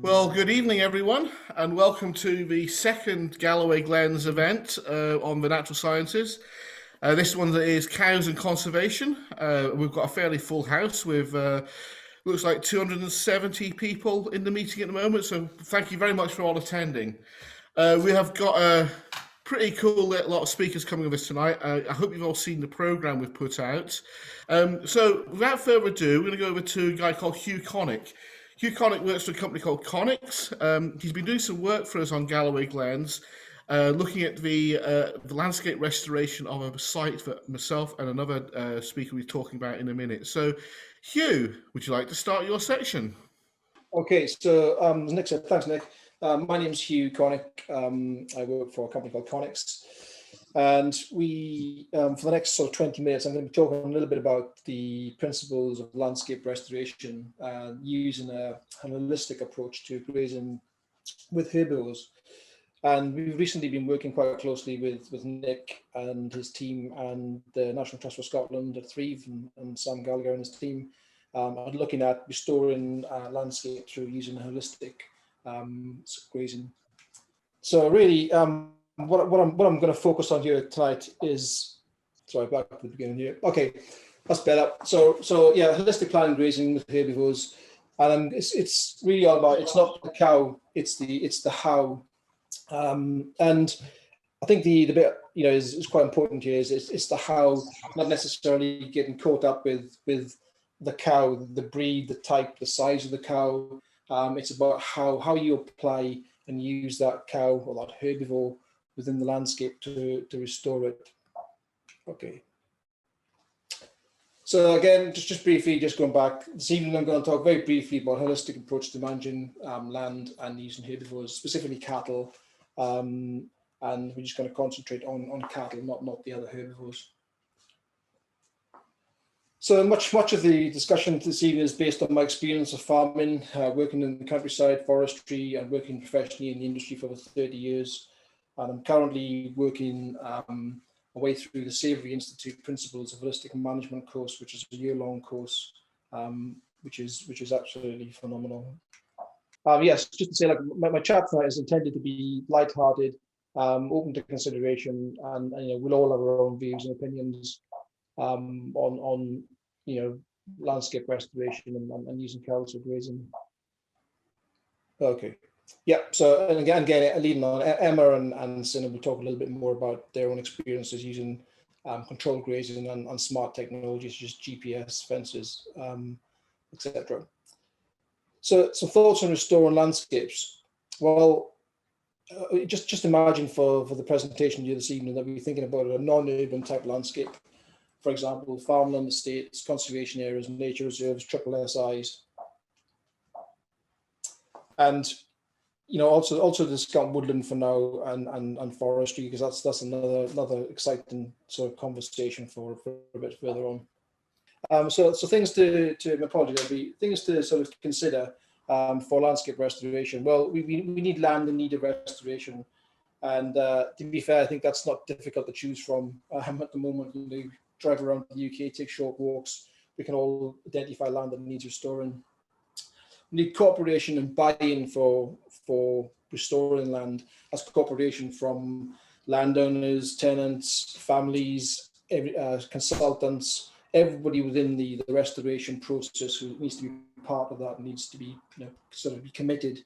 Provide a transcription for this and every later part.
Well, good evening, everyone, and welcome to the second Galloway Glens event on the natural sciences. This one is cows and conservation. We've got a fairly full house with looks like 270 people in the meeting at the moment, so thank you very much for all attending. We have got a pretty cool lot of speakers coming with us tonight. I hope you've all seen the programme we've put out. So without further ado, we're going to go over to a guy called Hugh Connick. Hugh Connick works for a company called Connix. He's been doing some work for us on Galloway Glens, looking at the landscape restoration of a site that myself and another speaker will be talking about in a minute. So, Hugh, would you like to start your section? Okay, so Nick said, thanks, Nick. My name is Hugh Connick. I work for a company called Connix. And we, for the next sort of 20 minutes, I'm going to be talking a little bit about the principles of landscape restoration using a holistic approach to grazing with herbivores. And we've recently been working quite closely with Nick and his team and the National Trust for Scotland at Thrive and Sam Gallagher and his team, looking at restoring landscape through using holistic grazing. So really, what I'm going to focus on here tonight is, sorry, back to the beginning here. Okay, that's better. So yeah, holistic planting grazing with herbivores, and it's really all about, it's not the cow, it's the how, and I think the bit is quite important here is it's the how, not necessarily getting caught up with the cow, the breed, the type, the size of the cow. It's about how you apply and use that cow or that herbivore within the landscape to restore it. Okay. So again, just briefly, just going back, this evening I'm going to talk very briefly about holistic approach to managing land and using herbivores, specifically cattle, and we're just going to concentrate on cattle, not the other herbivores. So much of the discussion this evening is based on my experience of farming, working in the countryside, forestry, and working professionally in the industry for over 30 years. And I'm currently working my way through the Savory Institute Principles of Holistic Management course, which is a year-long course, which is absolutely phenomenal. Yes, just to say, like my chat tonight is intended to be light-hearted, open to consideration, and we'll all have our own views and opinions on landscape restoration and using cows for grazing. Okay. Yeah, so and again, leading on, Emma and Cinna will talk a little bit more about their own experiences using controlled grazing and smart technologies such as GPS, fences, etc. So some thoughts on restoring landscapes. Well, just imagine for the presentation here this evening that we're thinking about a non-urban type landscape. For example, farmland estates, conservation areas, nature reserves, triple SIs. And also discount woodland for now and forestry, because that's another exciting sort of conversation for a bit further on. So things to my apologies, there'll be things to sort of consider for landscape restoration. Well, we need land in need of restoration, and to be fair, I think that's not difficult to choose from at the moment. You drive around the UK, take short walks, we can all identify land that needs restoring. We need cooperation and buy-in for restoring land. That's cooperation from landowners, tenants, families, consultants, everybody within the restoration process who needs to be part of that, needs to be sort of be committed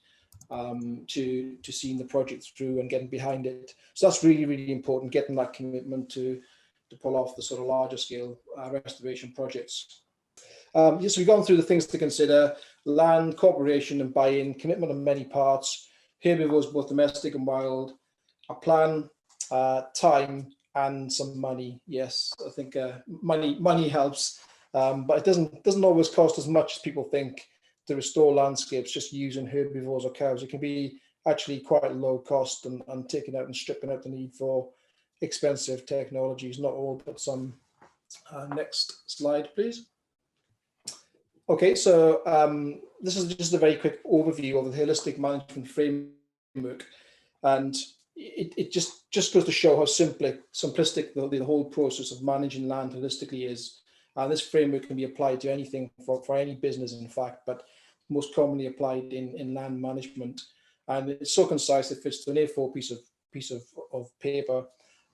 to seeing the project through and getting behind it. So that's really, really important, getting that commitment to pull off the sort of larger scale restoration projects. Yes, we've gone through the things to consider: land, cooperation and buy-in, commitment on many parts, herbivores both domestic and wild, a plan, time, and some money. Yes, I think money helps, but it doesn't always cost as much as people think to restore landscapes just using herbivores or cows. It can be actually quite low cost and taking out and stripping out the need for expensive technologies, not all, but some. Next slide, please. Okay, so this is just a very quick overview of the holistic management framework, and it just goes to show how simplistic the whole process of managing land holistically is. And this framework can be applied to anything for any business, in fact, but most commonly applied in land management, and it's so concise it fits to an A4 piece of paper.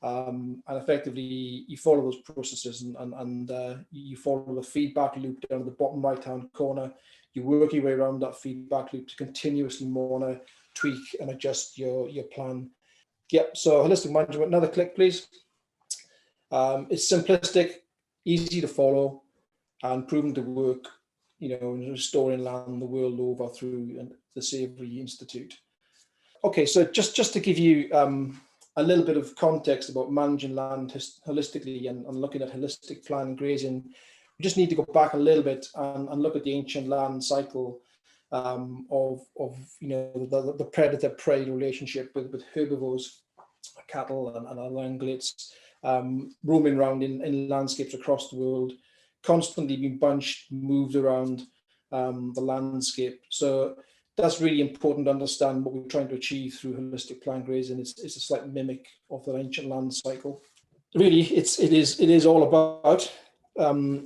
And effectively, you follow those processes, and you follow the feedback loop down at the bottom right-hand corner. You work your way around that feedback loop to continuously monitor, tweak, and adjust your plan. Yep. So holistic management. Another click, please. It's simplistic, easy to follow, and proven to work. Restoring land the world over through the Savory Institute. Okay, so just to give you a little bit of context about managing land holistically and looking at holistic plan grazing, we just need to go back a little bit and look at the ancient land cycle of the predator-prey relationship with herbivores, cattle and other ungulates roaming around in landscapes across the world, constantly being bunched, moved around the landscape. So that's really important to understand what we're trying to achieve through holistic plant grazing. It's a slight mimic of the ancient land cycle. Really, it is all about the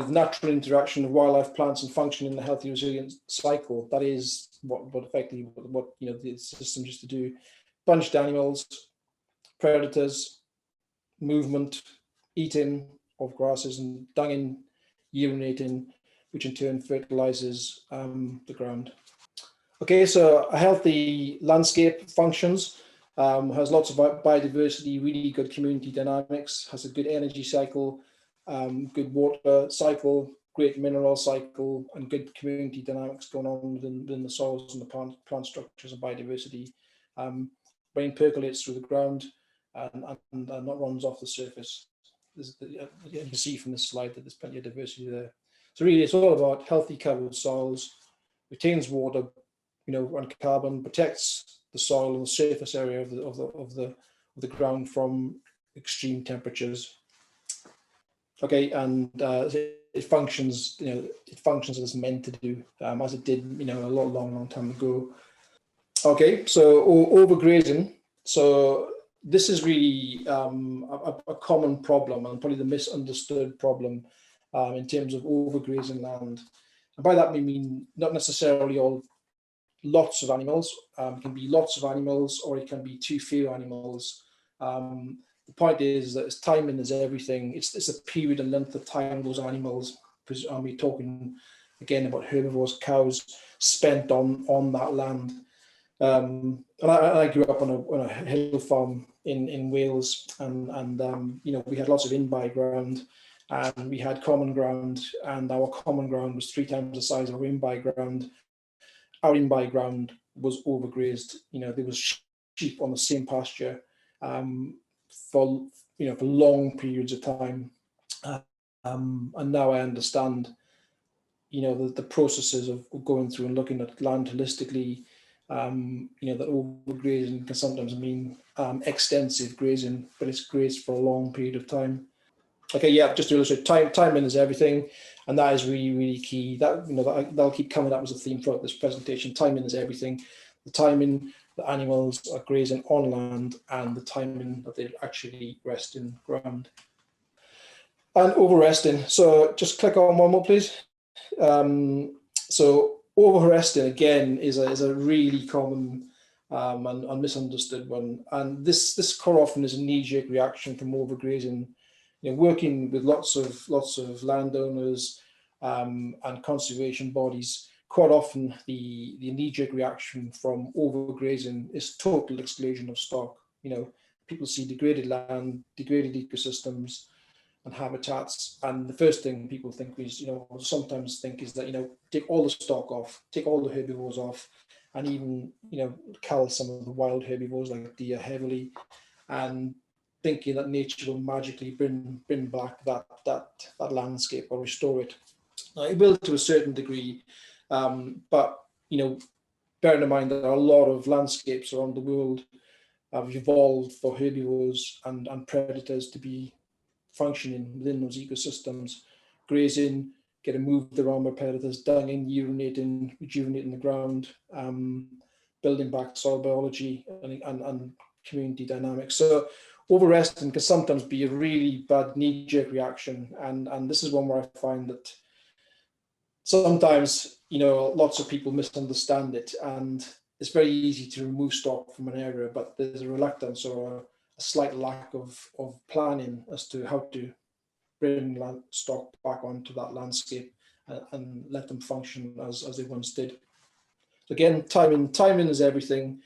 natural interaction of wildlife, plants, and function in a healthy, resilient cycle. That is what effectively what the system used to do. Bunched animals, predators, movement, eating of grasses, and dunging, urinating, which in turn fertilizes the ground. Okay, so a healthy landscape functions, has lots of biodiversity, really good community dynamics, has a good energy cycle, good water cycle, great mineral cycle, and good community dynamics going on within the soils and the plant structures and biodiversity. Rain percolates through the ground and not runs off the surface. You can see from this slide that there's plenty of diversity there. So really, it's all about healthy covered soils, retains water, and carbon, protects the soil and the surface area of the ground from extreme temperatures. Okay, and it functions, it functions as meant to do, as it did, a long time ago. Okay, so overgrazing. So this is really a common problem, and probably the misunderstood problem in terms of overgrazing land. And by that we mean not necessarily lots of animals. It can be lots of animals, or it can be too few animals. The point is that timing is everything. It's the period and length of time those animals, are we talking again about herbivores, cows, spent on that land. And I grew up on a hill farm in Wales, and we had lots of in-by ground, and we had common ground, and our common ground was 3 times the size of our in-by ground. Our in-by ground was overgrazed. There was sheep on the same pasture for long periods of time, and now I understand the processes of going through and looking at land holistically. That overgrazing can sometimes mean extensive grazing, but it's grazed for a long period of time. Okay, yeah, just to illustrate, timing is everything, and that is really, really key. That'll keep coming up as a theme throughout this presentation. Timing is everything. The timing the animals are grazing on land, and the timing that they're actually resting ground. And over resting. So just click on one more, please. So over resting again is a really common and misunderstood one, and this quite often is a knee-jerk reaction from overgrazing. Working with lots of landowners and conservation bodies, quite often the knee-jerk reaction from overgrazing is total exclusion of stock. People see degraded land, degraded ecosystems and habitats, and the first thing people think is, sometimes think is that, take all the stock off, take all the herbivores off, and even, cull some of the wild herbivores like deer heavily, and thinking that nature will magically bring back that landscape or restore it. Now, it will to a certain degree, but bearing in mind that a lot of landscapes around the world have evolved for herbivores and predators to be functioning within those ecosystems, grazing, getting moved around by predators, dunging, urinating, rejuvenating the ground, building back soil biology and community dynamics. So overresting can sometimes be a really bad knee-jerk reaction, and this is one where I find that sometimes, lots of people misunderstand it, and it's very easy to remove stock from an area, but there's a reluctance or a slight lack of planning as to how to bring stock back onto that landscape and let them function as they once did. So again, timing is everything.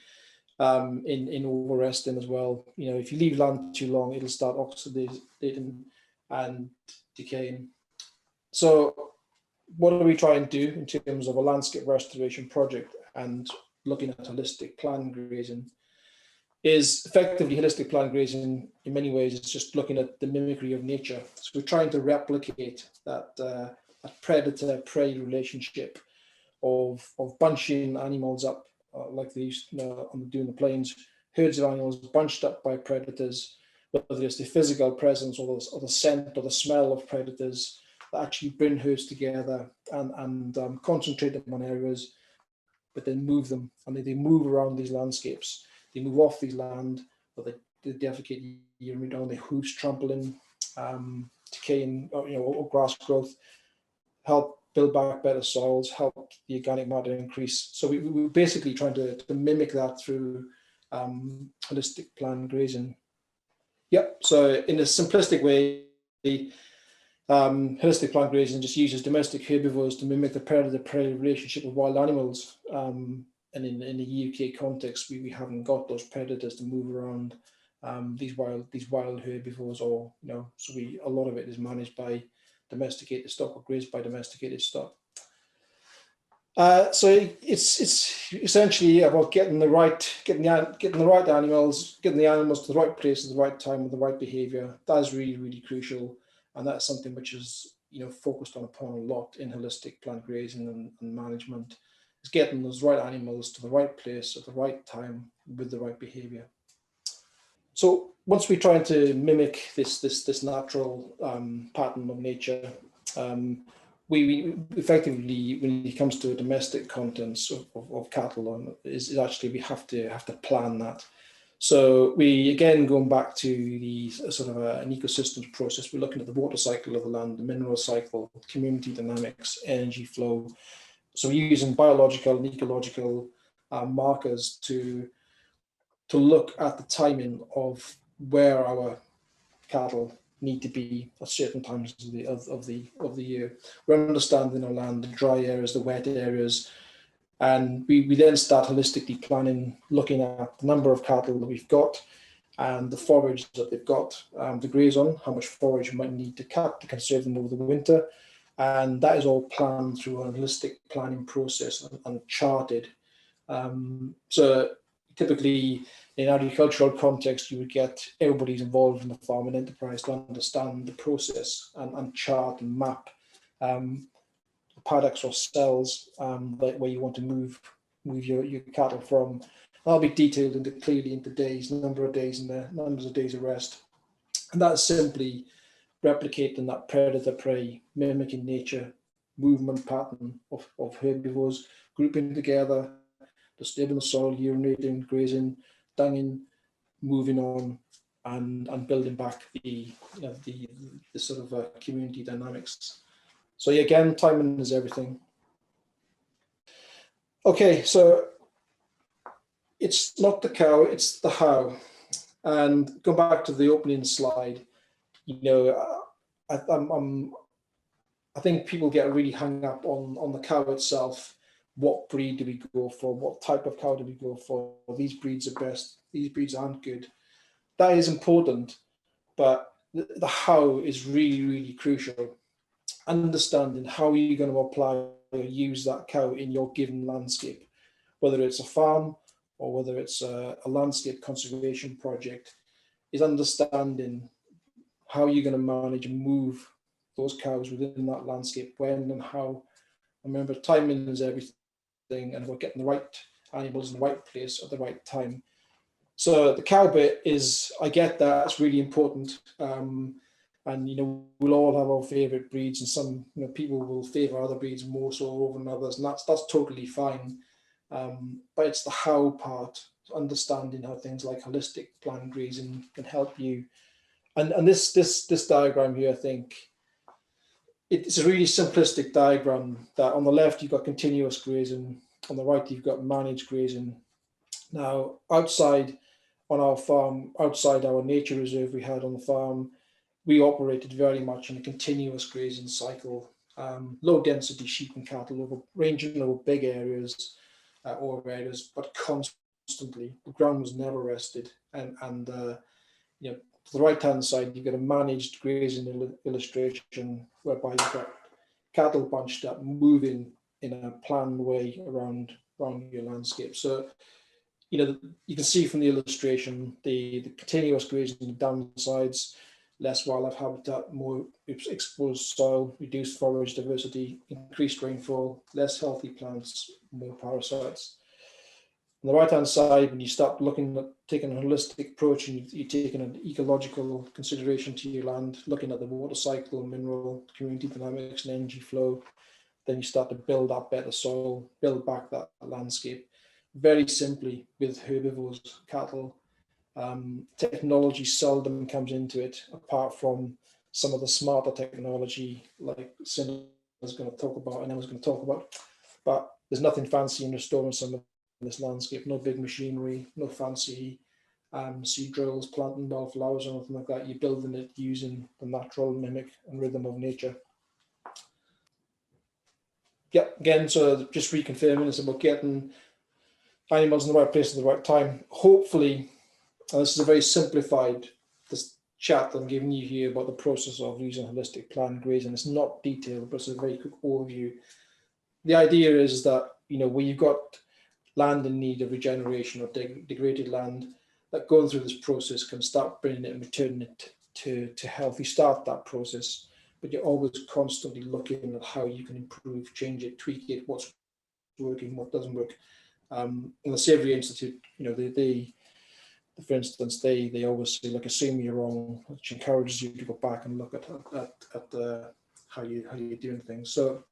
In overresting as well. If you leave land too long, it'll start oxidating and decaying. So what do we try and do in terms of a landscape restoration project and looking at holistic plant grazing? Is effectively holistic plant grazing in many ways it's just looking at the mimicry of nature. So we're trying to replicate that predator-prey relationship of bunching animals up like they used to do in the plains, herds of animals bunched up by predators, whether it's the physical presence or the scent or the smell of predators that actually bring herds together and concentrate them on areas, but then move them, and they move around these landscapes. They move off these land, or they defecate year down, they hooves trampling, decaying, or grass growth, help build back better soils, help the organic matter increase. So we're basically trying to mimic that through holistic plant grazing. Yep, so in a simplistic way, holistic plant grazing just uses domestic herbivores to mimic the predator-prey relationship with wild animals. And in the UK context, we haven't got those predators to move around these wild herbivores, or so a lot of it is managed by domesticated stock or grazed by domesticated stock. So it's essentially about getting the right animals, getting the animals to the right place at the right time with the right behaviour. That is really, really crucial, and that's something which is focused upon a lot in holistic plant grazing and management. Is getting those right animals to the right place at the right time with the right behaviour. So once we try to mimic this natural pattern of nature, we effectively, when it comes to domestic contents of cattle, is actually we have to plan that. So we, again, going back to the sort of an ecosystems process, we're looking at the water cycle of the land, the mineral cycle, community dynamics, energy flow. So we're using biological and ecological markers to look at the timing of where our cattle need to be at certain times of the year. We're understanding our land, the dry areas, the wet areas, and we then start holistically planning, looking at the number of cattle that we've got and the forage that they've got to graze on, how much forage we might need to cut to conserve them over the winter. And that is all planned through a holistic planning process and charted. So typically in agricultural context, you would get everybody's involved in the farming enterprise to understand the process and chart and map paddocks or cells where you want to move your cattle from. That'll be detailed clearly into days, number of days, and the numbers of days of rest. And that's simply replicating that predator-prey, mimicking nature, movement pattern of herbivores, grouping together, disturbing the soil, urinating, grazing, dunging, moving on, and building back the sort of community dynamics. So again, timing is everything. Okay, so it's not the cow, it's the how. And go back to the opening slide. I think people get really hung up on the cow itself. What breed do we go for? What type of cow do we go for? These breeds are best. These breeds aren't good. That is important, but the how is really, really crucial. Understanding how you're going to apply or use that cow in your given landscape, whether it's a farm or whether it's a landscape conservation project, is understanding how you're going to manage and move those cows within that landscape, when and how. Remember, timing is everything, and we're getting the right animals in the right place at the right time. So the cow bit is, I get that, it's really important. And we'll all have our favorite breeds, and some people will favor other breeds more so over others, and that's totally fine. But it's the how part, understanding how things like holistic plant grazing can help you. And this diagram here, I think, it's a really simplistic diagram that on the left you've got continuous grazing, on the right you've got managed grazing. Now, outside on our farm, outside our nature reserve we had on the farm, we operated very much in a continuous grazing cycle. Low density sheep and cattle ranging over big areas or areas, but constantly. The ground was never rested. And you know, to the right hand side, you've got a managed grazing illustration whereby you've got cattle bunched up, moving in a planned way around your landscape. So, you know, you can see from the illustration the continuous grazing downsides, less wildlife habitat, more exposed soil, reduced forage diversity, increased rainfall, less healthy plants, more parasites. On the right-hand side, when you start looking at taking a holistic approach and you're taking an ecological consideration to your land, looking at the water cycle, mineral, community dynamics, and energy flow, then you start to build up better soil, build back that landscape. Very simply with herbivores, cattle, technology seldom comes into it, apart from some of the smarter technology like Cindy was going to talk about and I was going to talk about. But there's nothing fancy in restoring some of this landscape, no big machinery, no fancy seed drills, planting wildflowers or anything like that. You're building it using the natural mimic and rhythm of nature. Yeah, again, so just reconfirming, it's about getting animals in the right place at the right time. Hopefully, and this is a very simplified this chat I'm giving you here about the process of using holistic planned grazing. It's not detailed, but it's a very quick overview. The idea is that, you know, where you've got land in need of regeneration or degraded land, that going through this process can start bringing it and returning it to health. You start that process, but you're always constantly looking at how you can improve, change it, tweak it, what's working, what doesn't work. And the Savory Institute, you know, they for instance, they always say, like, assume you're wrong, which encourages you to go back and look at how you're doing things. So,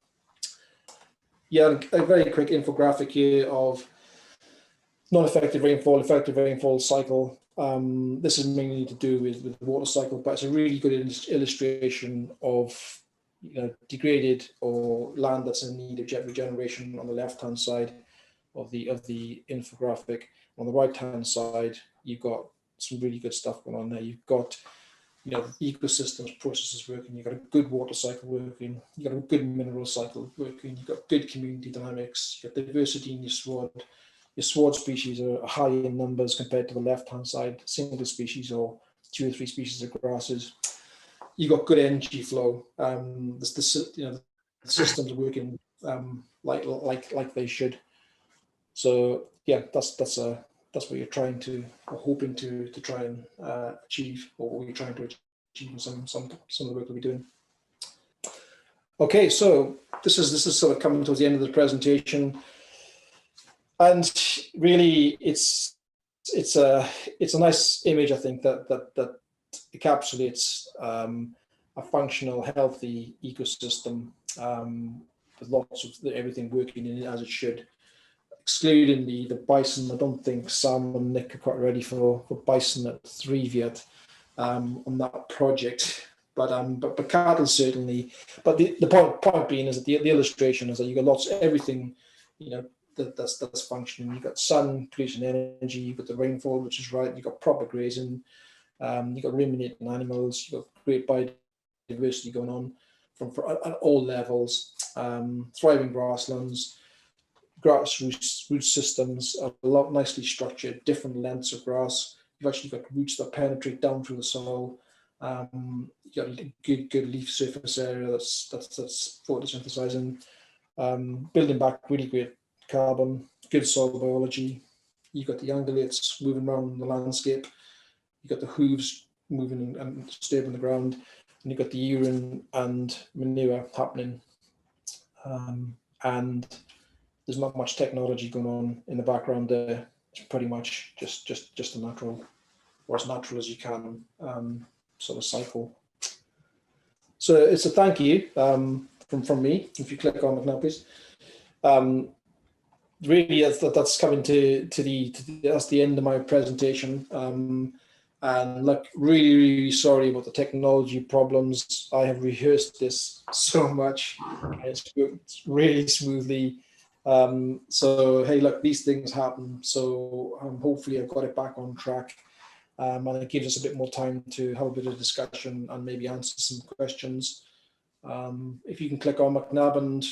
yeah, a very quick infographic here of non-effective rainfall, effective rainfall cycle. This is mainly to do with the water cycle, but it's a really good illustration of, you know, degraded or land that's in need of regeneration on the left-hand side of the infographic. On the right-hand side, you've got some really good stuff going on there. You've got, you know, ecosystems, processes working. You've got a good water cycle working. You've got a good mineral cycle working. You've got good community dynamics. You've got diversity in your sward. Your sward species are high in numbers compared to the left-hand side, single species or 2 or 3 species of grasses. You've got good energy flow. You know, the systems are working like they should. So yeah, that's what you're trying to, or hoping to try and achieve, or what you're trying to achieve in some of the work that we're doing. Okay, so this is sort of coming towards the end of the presentation, and really it's a nice image, I think, that encapsulates a functional, healthy ecosystem with lots of everything working in it as it should. Excluding the bison, I don't think Sam and Nick are quite ready for bison at Thrieve yet on that project. But cattle certainly. But the point being is that the illustration is that you got lots of everything, you know, that's functioning. You've got sun producing energy, you've got the rainfall, which is right, you've got proper grazing, you've got ruminating animals, you've got great biodiversity going on at all levels, thriving grasslands, grass root systems are a lot nicely structured, different lengths of grass. You've actually got roots that penetrate down through the soil. You've got a good leaf surface area that's photosynthesizing, building back really great carbon, good soil biology. You've got the ungulates moving around the landscape. You've got the hooves moving and disturbing the ground, and you've got the urine and manure happening. And there's not much technology going on in the background there. It's pretty much just a natural, or as natural as you can, sort of cycle. So it's a thank you from me. If you click on it now, please. Really, that's coming to that's the end of my presentation. And look, really, really sorry about the technology problems. I have rehearsed this so much. It's worked really smoothly. So, hey, look, these things happen. So hopefully I've got it back on track. And it gives us a bit more time to have a bit of discussion and maybe answer some questions. If you can click on McNabb, and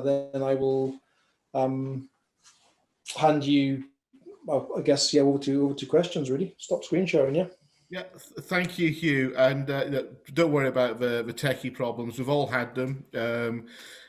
then I will hand you, well, I guess, yeah, over to questions, really. Stop screen sharing, yeah. Yeah, thank you, Hugh. And don't worry about the techie problems. We've all had them.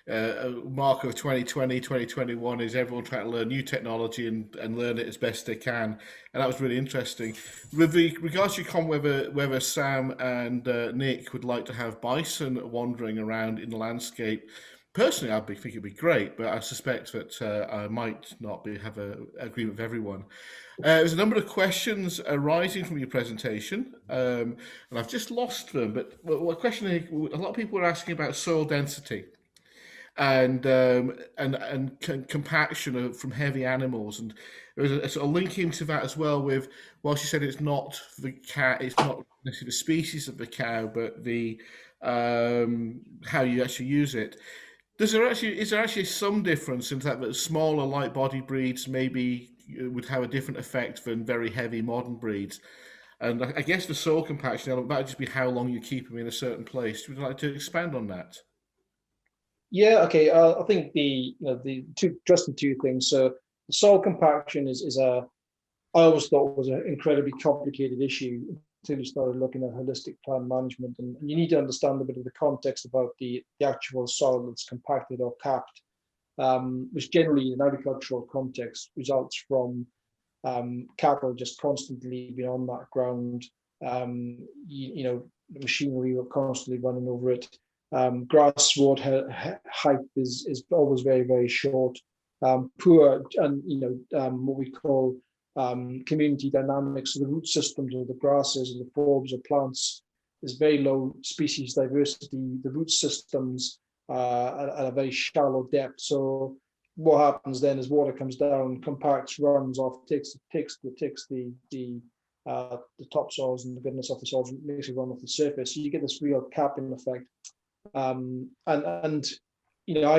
Mark of 2020, 2021 is everyone trying to learn new technology and learn it as best they can. And that was really interesting. With regards to your comment whether Sam and Nick would like to have bison wandering around in the landscape, personally, think it'd be great, but I suspect that I might not have an agreement with everyone. There's a number of questions arising from your presentation, and I've just lost them. But what question? A lot of people are asking about soil density and compaction from heavy animals, and there's a sort of linking to that as well. With whilst you said it's not the cat, it's not necessarily the species of the cow, but the how you actually use it. Is there actually some difference in that smaller light body breeds maybe would have a different effect than very heavy modern breeds? And I guess the soil compaction element might just be how long you keep them in a certain place. Would you like to expand on that? Yeah, okay. I think the two things. So the soil compaction is a I always thought was an incredibly complicated issue until you started looking at holistic plant management, and you need to understand a bit of the context about the actual soil that's compacted or capped, which generally in an agricultural context results from cattle just constantly being on that ground. The machinery were constantly running over it. Grass sward height is always very, very short. Poor and what we call community dynamics, so the root systems of the grasses and the forbs of plants is very low species diversity. The root systems at a very shallow depth. So what happens then is water comes down, compacts, runs off, takes the topsoils and the goodness of the soils, makes it run off the surface. So you get this real capping effect. And I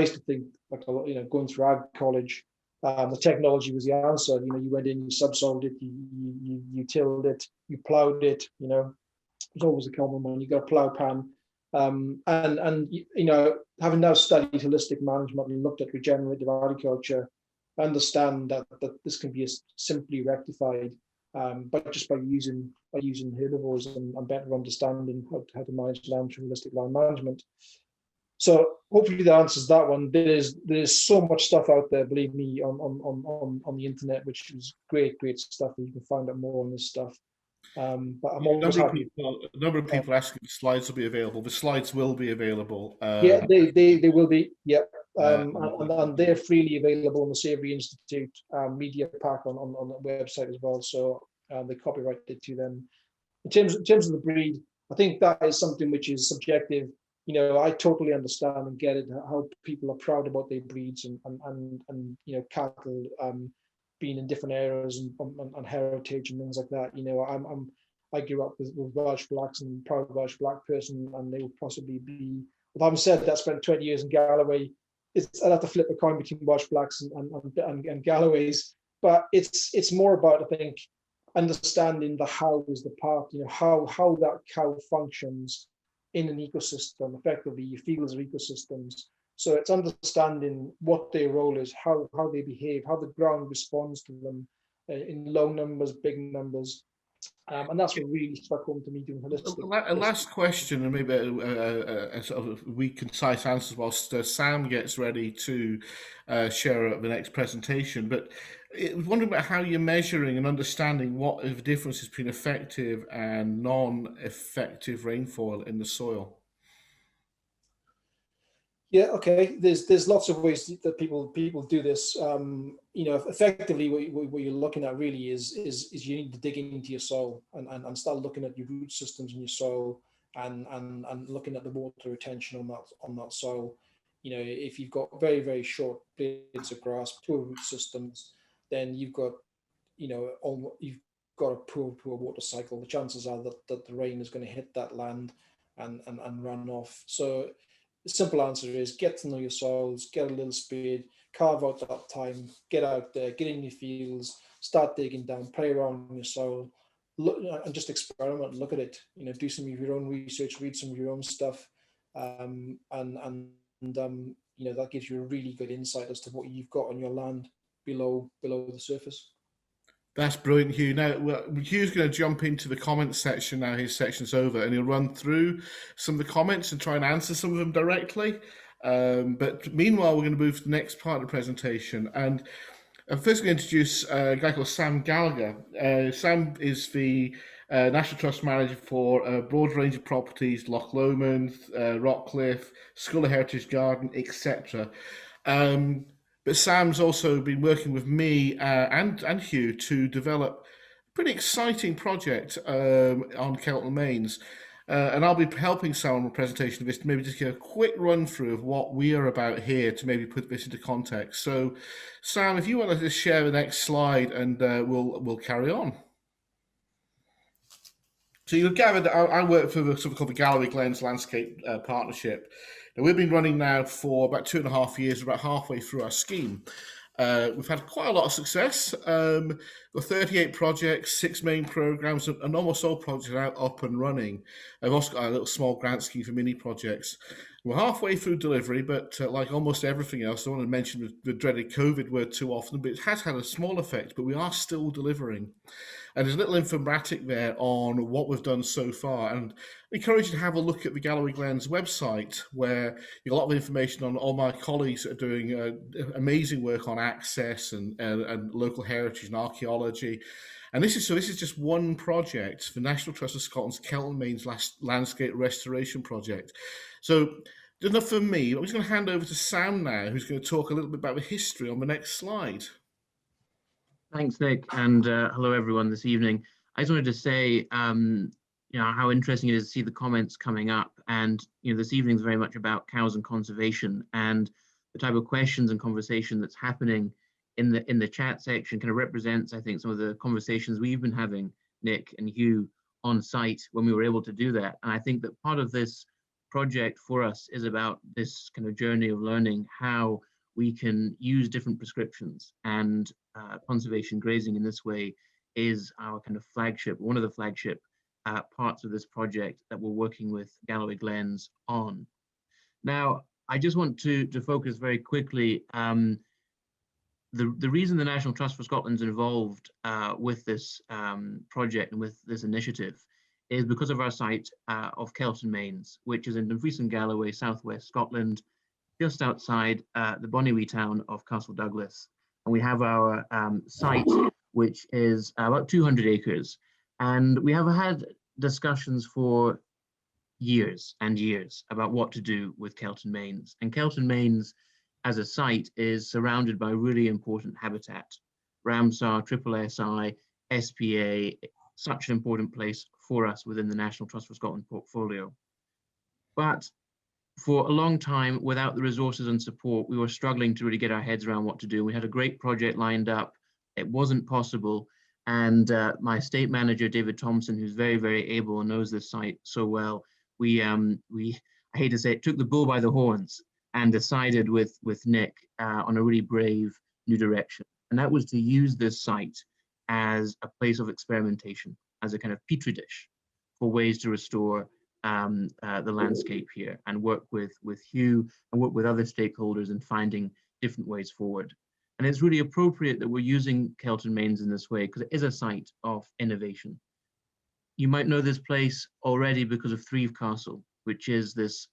used to think, like, going through ag college, the technology was the answer. You went in, you subsoiled it, you tilled it, you plowed it. It's always a common one. You got a plow pan. Having now studied holistic management and looked at regenerative agriculture, I understand that this can be simply rectified, but just by using herbivores and better understanding how to manage land through holistic land management. So hopefully that answers that one. There's so much stuff out there, believe me, on the internet, which is great stuff, and you can find out more on this stuff. But I'm always happy. A number of people asking if slides will be available. The slides will be available. Yeah, they will be. Yeah, and they're freely available on the Savory Institute media pack on the website as well. So they copyrighted to them. In terms of the breed, I think that is something which is subjective. I totally understand and get it how people are proud about their breeds and cattle being in different areas and heritage and things like that. I grew up with Welsh Blacks and proud Welsh Black person, and they will possibly be. Well, having said that, I spent 20 years in Galloway. I'd have to flip a coin between Welsh Blacks and Galloways, but it's more about, I think, understanding the how is the part. How that cow functions in an ecosystem. Effectively, your fields are ecosystems. So it's understanding what their role is, how they behave, how the ground responds to them in low numbers, big numbers. And that's what really struck home to me doing holistic. A last question, and maybe a sort of weak, concise answer whilst Sam gets ready to share the next presentation. But I was wondering about how you're measuring and understanding what are the differences between effective and non-effective rainfall in the soil. Yeah, okay. There's lots of ways that people do this. Effectively, what you're looking at really is you need to dig into your soil and start looking at your root systems in your soil and looking at the water retention on that soil. If you've got very, very short blades of grass, poor root systems, then you've got got a poor water cycle, the chances are that the rain is going to hit that land and run off. So the simple answer is get to know your soils, get a little spade, carve out that time, get out there, get in your fields, start digging down, play around in your soil, look and just experiment, look at it, do some of your own research, read some of your own stuff, that gives you a really good insight as to what you've got on your land below the surface. That's brilliant, Hugh. Now, Hugh's going to jump into the comments section now. His section's over, and he'll run through some of the comments and try and answer some of them directly. But meanwhile, we're going to move to the next part of the presentation. And I'm first going to introduce a guy called Sam Gallagher. Sam is the National Trust Manager for a broad range of properties, Loch Lomond, Rockcliffe, School of Heritage Garden, etc. But Sam's also been working with me and Hugh to develop a pretty exciting project on Kelton Mains. And I'll be helping Sam on the presentation of this to maybe just give a quick run through of what we are about here to maybe put this into context. So, Sam, if you want to just share the next slide, and we'll carry on. So you've gathered that I work for something called the Galloway Glens Landscape Partnership. Now, we've been running now for about 2.5 years, about halfway through our scheme. We've had quite a lot of success. Got 38 projects, 6 main programs, and almost all projects are up and running. I've also got a little small grant scheme for mini projects. We're halfway through delivery, but like almost everything else, I don't want to mention the dreaded COVID word too often, but it has had a small effect, but we are still delivering. And there's a little infographic there on what we've done so far. And I encourage you to have a look at the Galloway Glens website, where you have a lot of information on all my colleagues that are doing amazing work on access and local heritage and archaeology. And this is just one project, the National Trust of Scotland's Kelton Mains Landscape Restoration Project. So enough for me. I'm just going to hand over to Sam now, who's going to talk a little bit about the history on the next slide. Thanks, Nick, and hello everyone this evening. I just wanted to say, how interesting it is to see the comments coming up, and this evening is very much about cows and conservation, and the type of questions and conversation that's happening in the chat section kind of represents, I think, some of the conversations we've been having, Nick and Hugh, on site when we were able to do that. And I think that part of this project for us is about this kind of journey of learning how we can use different prescriptions, and conservation grazing in this way is our kind of flagship, one of the flagship parts of this project that we're working with Galloway Glens on. Now, I just want to focus very quickly. The reason the National Trust for Scotland's involved with this project and with this initiative is because of our site of Kelton Mains, which is in Dumfries and Galloway, southwest Scotland, just outside the bonny wee town of Castle Douglas. And we have our site, which is about 200 acres. And we have had discussions for years and years about what to do with Kelton Mains. And Kelton Mains, as a site, is surrounded by really important habitat. Ramsar, SSI, SPA, such an important place for us within the National Trust for Scotland portfolio. But for a long time, without the resources and support, we were struggling to really get our heads around what to do. We had a great project lined up. It wasn't possible. And my estate manager, David Thompson, who's very, very able and knows this site so well, we I hate to say it, took the bull by the horns and decided with Nick on a really brave new direction. And that was to use this site as a place of experimentation, as a kind of petri dish for ways to restore the landscape here, and work with Hugh and work with other stakeholders in finding different ways forward. And it's really appropriate that we're using Kelton Mains in this way because it is a site of innovation. You might know this place already because of Threave Castle, which is this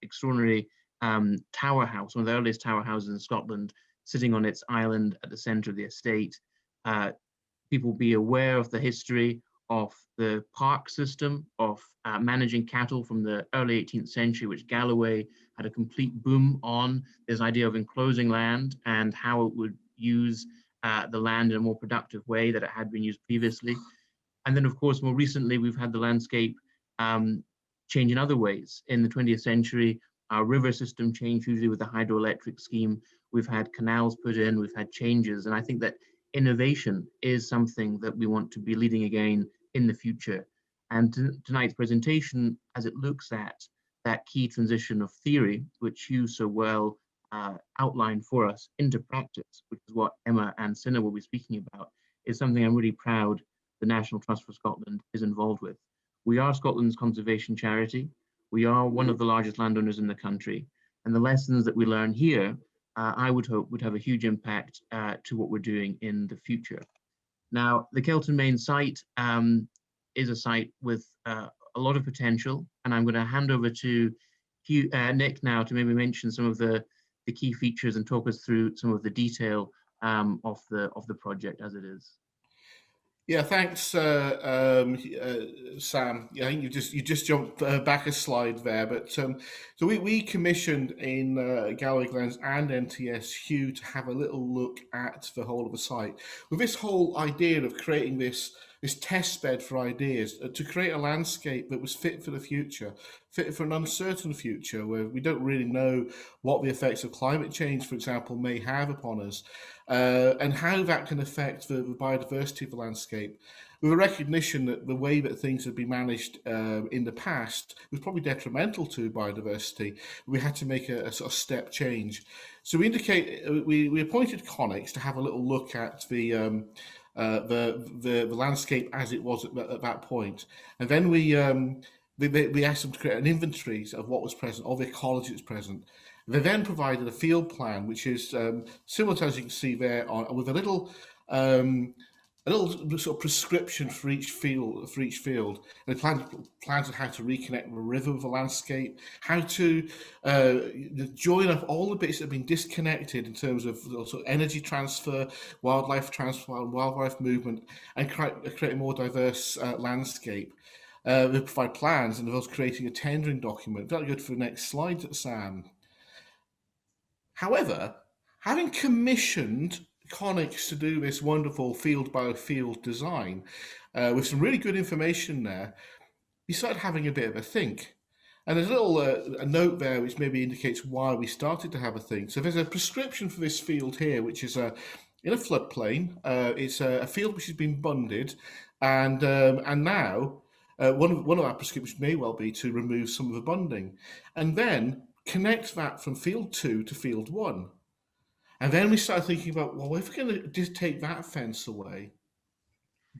extraordinary tower house, one of the earliest tower houses in Scotland, sitting on its island at the centre of the estate. People be aware of the history of the park system of managing cattle from the early 18th century, which Galloway had a complete boom on, this idea of enclosing land and how it would use the land in a more productive way that it had been used previously. And then, of course, more recently, we've had the landscape change in other ways. In the 20th century, our river system changed, usually with the hydroelectric scheme. We've had canals put in, we've had changes. And I think that innovation is something that we want to be leading again in the future. And tonight's presentation, as it looks at that key transition of theory, which you so well outlined for us, into practice, which is what Emma and Cinna will be speaking about, is something I'm really proud the National Trust for Scotland is involved with. We are Scotland's conservation charity. We are one of the largest landowners in the country. And the lessons that we learn here, I would hope, would have a huge impact to what we're doing in the future. Now, the Kelton Main site is a site with a lot of potential, and I'm going to hand over to Nick now to maybe mention some of the key features and talk us through some of the detail of the project as it is. Yeah, thanks, Sam. Yeah, I think you just jumped back a slide there, but so we commissioned in Galloway Glens and NTS Hugh to have a little look at the whole of the site with this whole idea of creating this test bed for ideas, to create a landscape that was fit for the future, fit for an uncertain future where we don't really know what the effects of climate change, for example, may have upon us, and how that can affect the biodiversity of the landscape. With a recognition that the way that things have been managed in the past was probably detrimental to biodiversity, we had to make a sort of step change. So we appointed Connex to have a little look at the landscape as it was at that point, and then we asked them to create an inventory of what was present, all the ecology that's present. They then provided a field plan, which is similar to, as you can see there, with a little sort of prescription for each field. And plans on how to reconnect the river with the landscape, how to join up all the bits that have been disconnected in terms of sort of energy transfer, wildlife movement, and create a more diverse landscape. They provide plans, and they're also creating a tendering document. Very good for the next slide, Sam. However, having commissioned Connex to do this wonderful field by field design with some really good information there, we started having a bit of a think. And there's a little a note there which maybe indicates why we started to have a think. So there's a prescription for this field here, which is in a floodplain. It's a field which has been bunded, and now one of our prescriptions may well be to remove some of the bunding, and then connect that from field 2 to field 1. And then we started thinking about, well, if we're going to just take that fence away,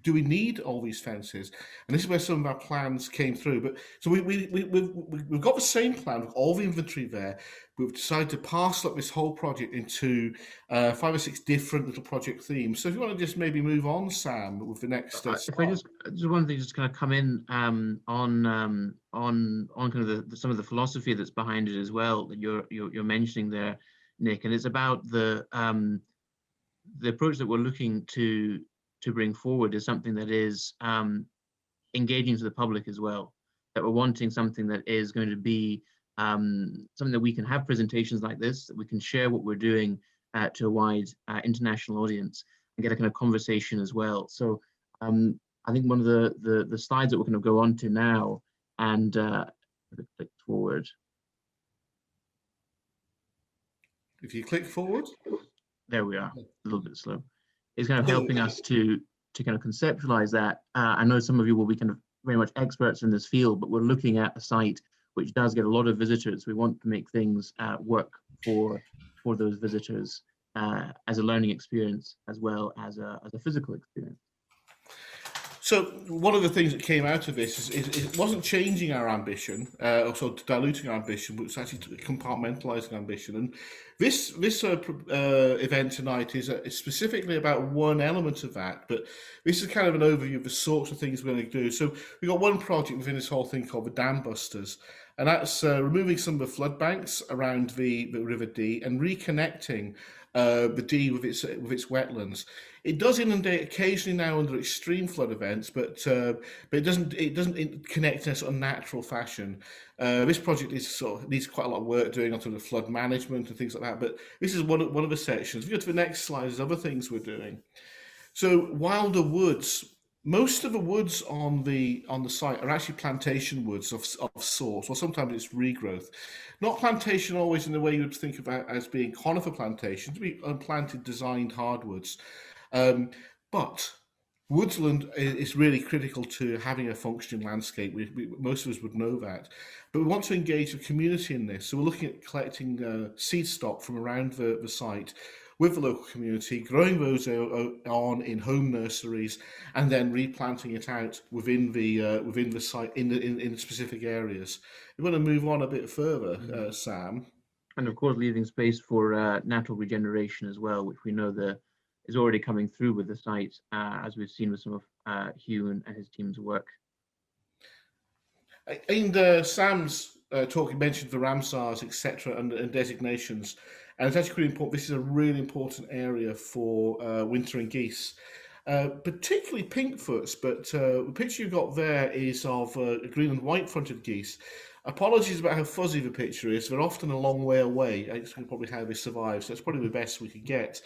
do we need all these fences? And this is where some of our plans came through. But so we've got the same plan with all the inventory there. We've decided to parcel up this whole project into 5 or 6 different little project themes. So if you want to just maybe move on, Sam, with the next. If I just one thing, just kind of come in on kind of some of the philosophy that's behind it as well that you're mentioning there, Nick, and it's about the approach that we're looking to bring forward is something that is engaging to the public as well, that we're wanting something that is going to be something that we can have presentations like this, that we can share what we're doing to a wide international audience and get a kind of conversation as well. So I think one of the slides that we're going to go on to now, and click forward. If you click forward. There we are, a little bit slow. It's kind of helping us to kind of conceptualize that. I know some of you will be kind of very much experts in this field, but we're looking at a site which does get a lot of visitors. We want to make things work for those visitors as a learning experience as well as a physical experience. So one of the things that came out of this is it wasn't changing our ambition, also diluting our ambition, but it's actually compartmentalizing ambition. And this event tonight is specifically about one element of that, but this is kind of an overview of the sorts of things we're going to do. So we've got one project within this whole thing called the Dam Busters, and that's removing some of the flood banks around the River Dee and reconnecting the Dee with its wetlands. It does inundate occasionally now under extreme flood events, but it doesn't connect in a sort of natural fashion. This project needs quite a lot of work doing on sort of flood management and things like that. But this is one of the sections. If we go to the next slide, there's other things we're doing. So wilder woods. Most of the woods on the site are actually plantation woods of sorts, or sometimes it's regrowth. Not plantation always in the way you would think about as being conifer plantations, to be unplanted, designed hardwoods. But woodland is really critical to having a functioning landscape. Most of us would know that. But we want to engage the community in this. So we're looking at collecting seed stock from around the site with the local community, growing those on in home nurseries, and then replanting it out within the site in specific areas. We want to move on a bit further, Sam. And of course, leaving space for natural regeneration as well, which we know is already coming through with the site, as we've seen with some of Hugh and his team's work. And Sam's talk, mentioned the Ramsars, etc., and designations, and it's actually really important. This is a really important area for wintering geese, particularly pinkfoots. But the picture you got there is of Greenland white-fronted geese. Apologies about how fuzzy the picture is. They're often a long way away. That's probably how they survive. So that's probably the best we could get.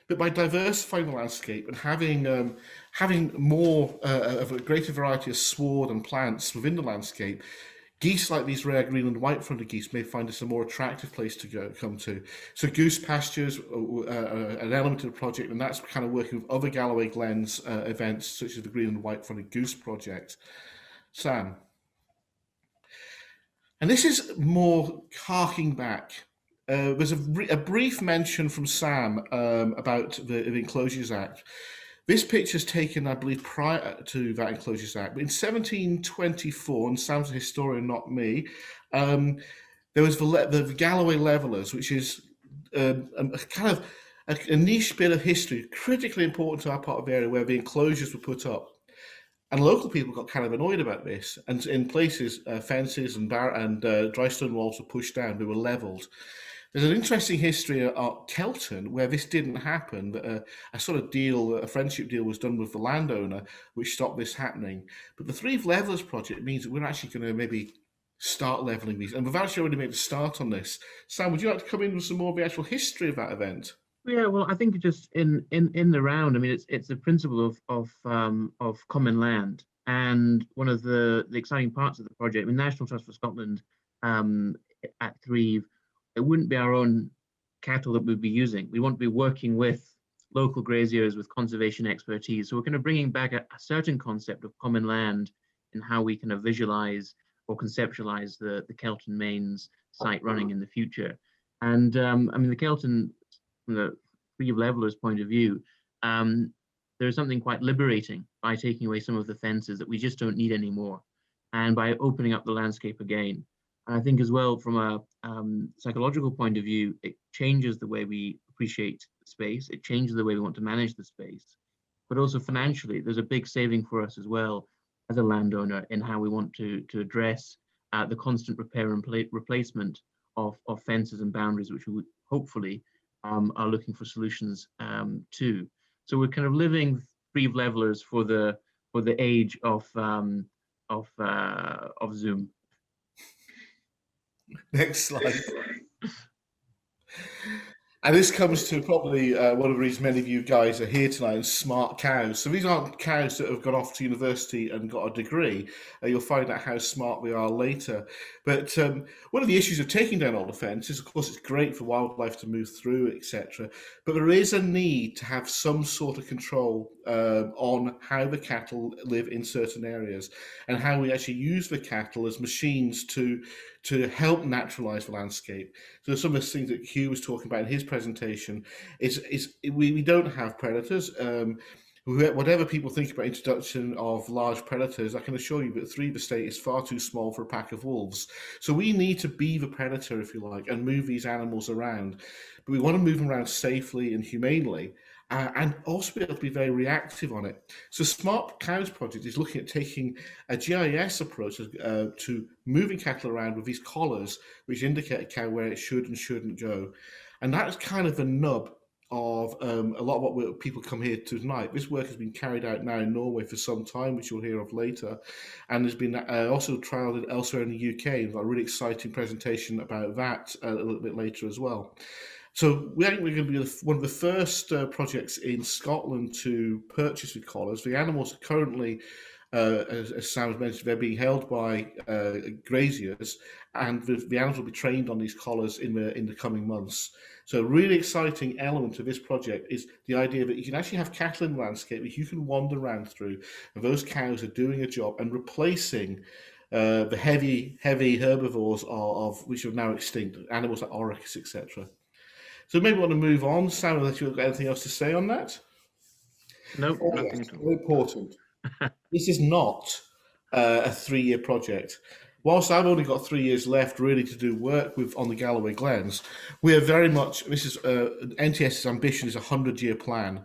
But by diversifying the landscape and having more of a greater variety of sward and plants within the landscape, geese like these rare Greenland white-fronted geese may find this a more attractive place to come to. So goose pastures are an element of the project, and that's kind of working with other Galloway Glens events, such as the Greenland white-fronted goose project. Sam? And this is more harking back. There's a brief mention from Sam about the Enclosures Act. This picture is taken, I believe, prior to that Enclosures Act. But in 1724, and Sam's a historian, not me, there was the Galloway Levellers, which is a kind of a niche bit of history, critically important to our part of the area, where the enclosures were put up. And local people got kind of annoyed about this. And in places, fences and dry stone walls were pushed down, they were levelled. There's an interesting history at Kelton where this didn't happen. That a sort of deal, a friendship deal, was done with the landowner, which stopped this happening. But the Three Levellers project means that we're actually going to maybe start levelling these, and we've actually already made a start on this. Sam, would you like to come in with some more of the actual history of that event? Yeah, well, I think just in the round, I mean, it's the principle of common land, and one of the exciting parts of the project. I mean, National Trust for Scotland at Threve, it wouldn't be our own cattle that we'd be using. We want to be working with local graziers with conservation expertise. So we're kind of bringing back a certain concept of common land in how we kind of visualize or conceptualize the Kelton Mains site running in the future. And I mean, the Kelton, from the Three Levellers' point of view, there's something quite liberating by taking away some of the fences that we just don't need anymore, and by opening up the landscape again. And I think as well, from a psychological point of view, it changes the way we appreciate the space. It changes the way we want to manage the space. But also financially, there's a big saving for us as well as a landowner in how we want to address the constant repair and replacement of fences and boundaries, which we would hopefully are looking for solutions to. So we're kind of living Three Levellers for the age of Zoom. Next slide. And this comes to probably one of the reasons many of you guys are here tonight, is smart cows. So these aren't cows that have gone off to university and got a degree. You'll find out how smart they are later. But one of the issues of taking down all the fences, of course, it's great for wildlife to move through, etc. But there is a need to have some sort of control on how the cattle live in certain areas, and how we actually use the cattle as machines to help naturalize the landscape. So some of the things that Hugh was talking about in his presentation is we don't have predators. Whatever people think about introduction of large predators, I can assure you that Threve Estate is far too small for a pack of wolves. So we need to be the predator, if you like, and move these animals around. But we want to move them around safely and humanely, and also be able to be very reactive on it. So Smart Cows Project is looking at taking a GIS approach to moving cattle around with these collars, which indicate a cow where it should and shouldn't go. And that's kind of the nub of a lot of what people come here to tonight. This work has been carried out now in Norway for some time, which you'll hear of later, and has been also trialled elsewhere in the UK. We've got a really exciting presentation about that a little bit later as well. So we think we're going to be one of the first projects in Scotland to purchase with collars. The animals are currently as Sam has mentioned, they're being held by graziers, and the animals will be trained on these collars in the coming months. So a really exciting element of this project is the idea that you can actually have cattle in the landscape that you can wander around through, and those cows are doing a job and replacing the heavy herbivores of which are now extinct, animals like oryx, etc. So maybe we want to move on. Sam, unless you've got anything else to say on that? Nope, Oh, nothing yes, at all. very important. This is not a 3-year project. Whilst I've only got 3 years left really to do work with on the Galloway Glens, we are very much, this is NTS's ambition is a 100-year plan.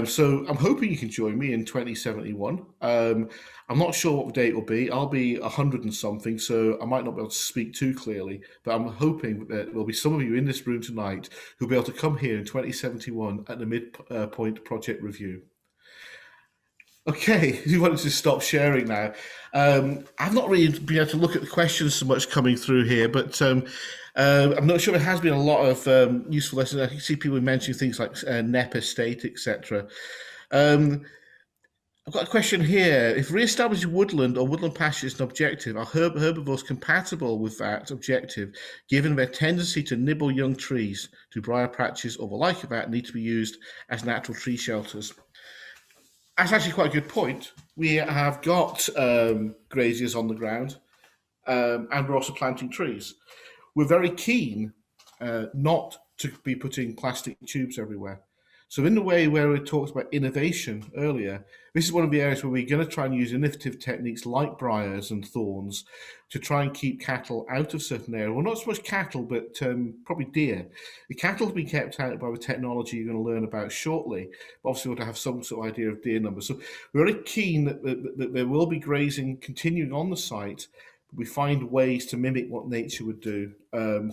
So I'm hoping you can join me in 2071. I'm not sure what the date will be. I'll be 100 and something, so I might not be able to speak too clearly, but I'm hoping that there'll be some of you in this room tonight who'll be able to come here in 2071 at the midpoint project review. Okay, you wanted to stop sharing now. I've not really been able to look at the questions so much coming through here, but I'm not sure there has been a lot of useful lessons. I can see people mentioning things like NEP estate, etc. I've got a question here. If re-establishing woodland or woodland pasture is an objective, are herbivores compatible with that objective, given their tendency to nibble young trees? Do briar patches or the like of that need to be used as natural tree shelters? That's actually quite a good point. We have got graziers on the ground, and we're also planting trees. We're very keen not to be putting plastic tubes everywhere. So in the way where we talked about innovation earlier, this is one of the areas where we're going to try and use innovative techniques like briars and thorns to try and keep cattle out of certain areas. Well, not so much cattle, but probably deer. The cattle will be kept out by the technology you're going to learn about shortly. But obviously, we'll have some sort of idea of deer numbers. So we're very keen that there will be grazing continuing on the site. But we find ways to mimic what nature would do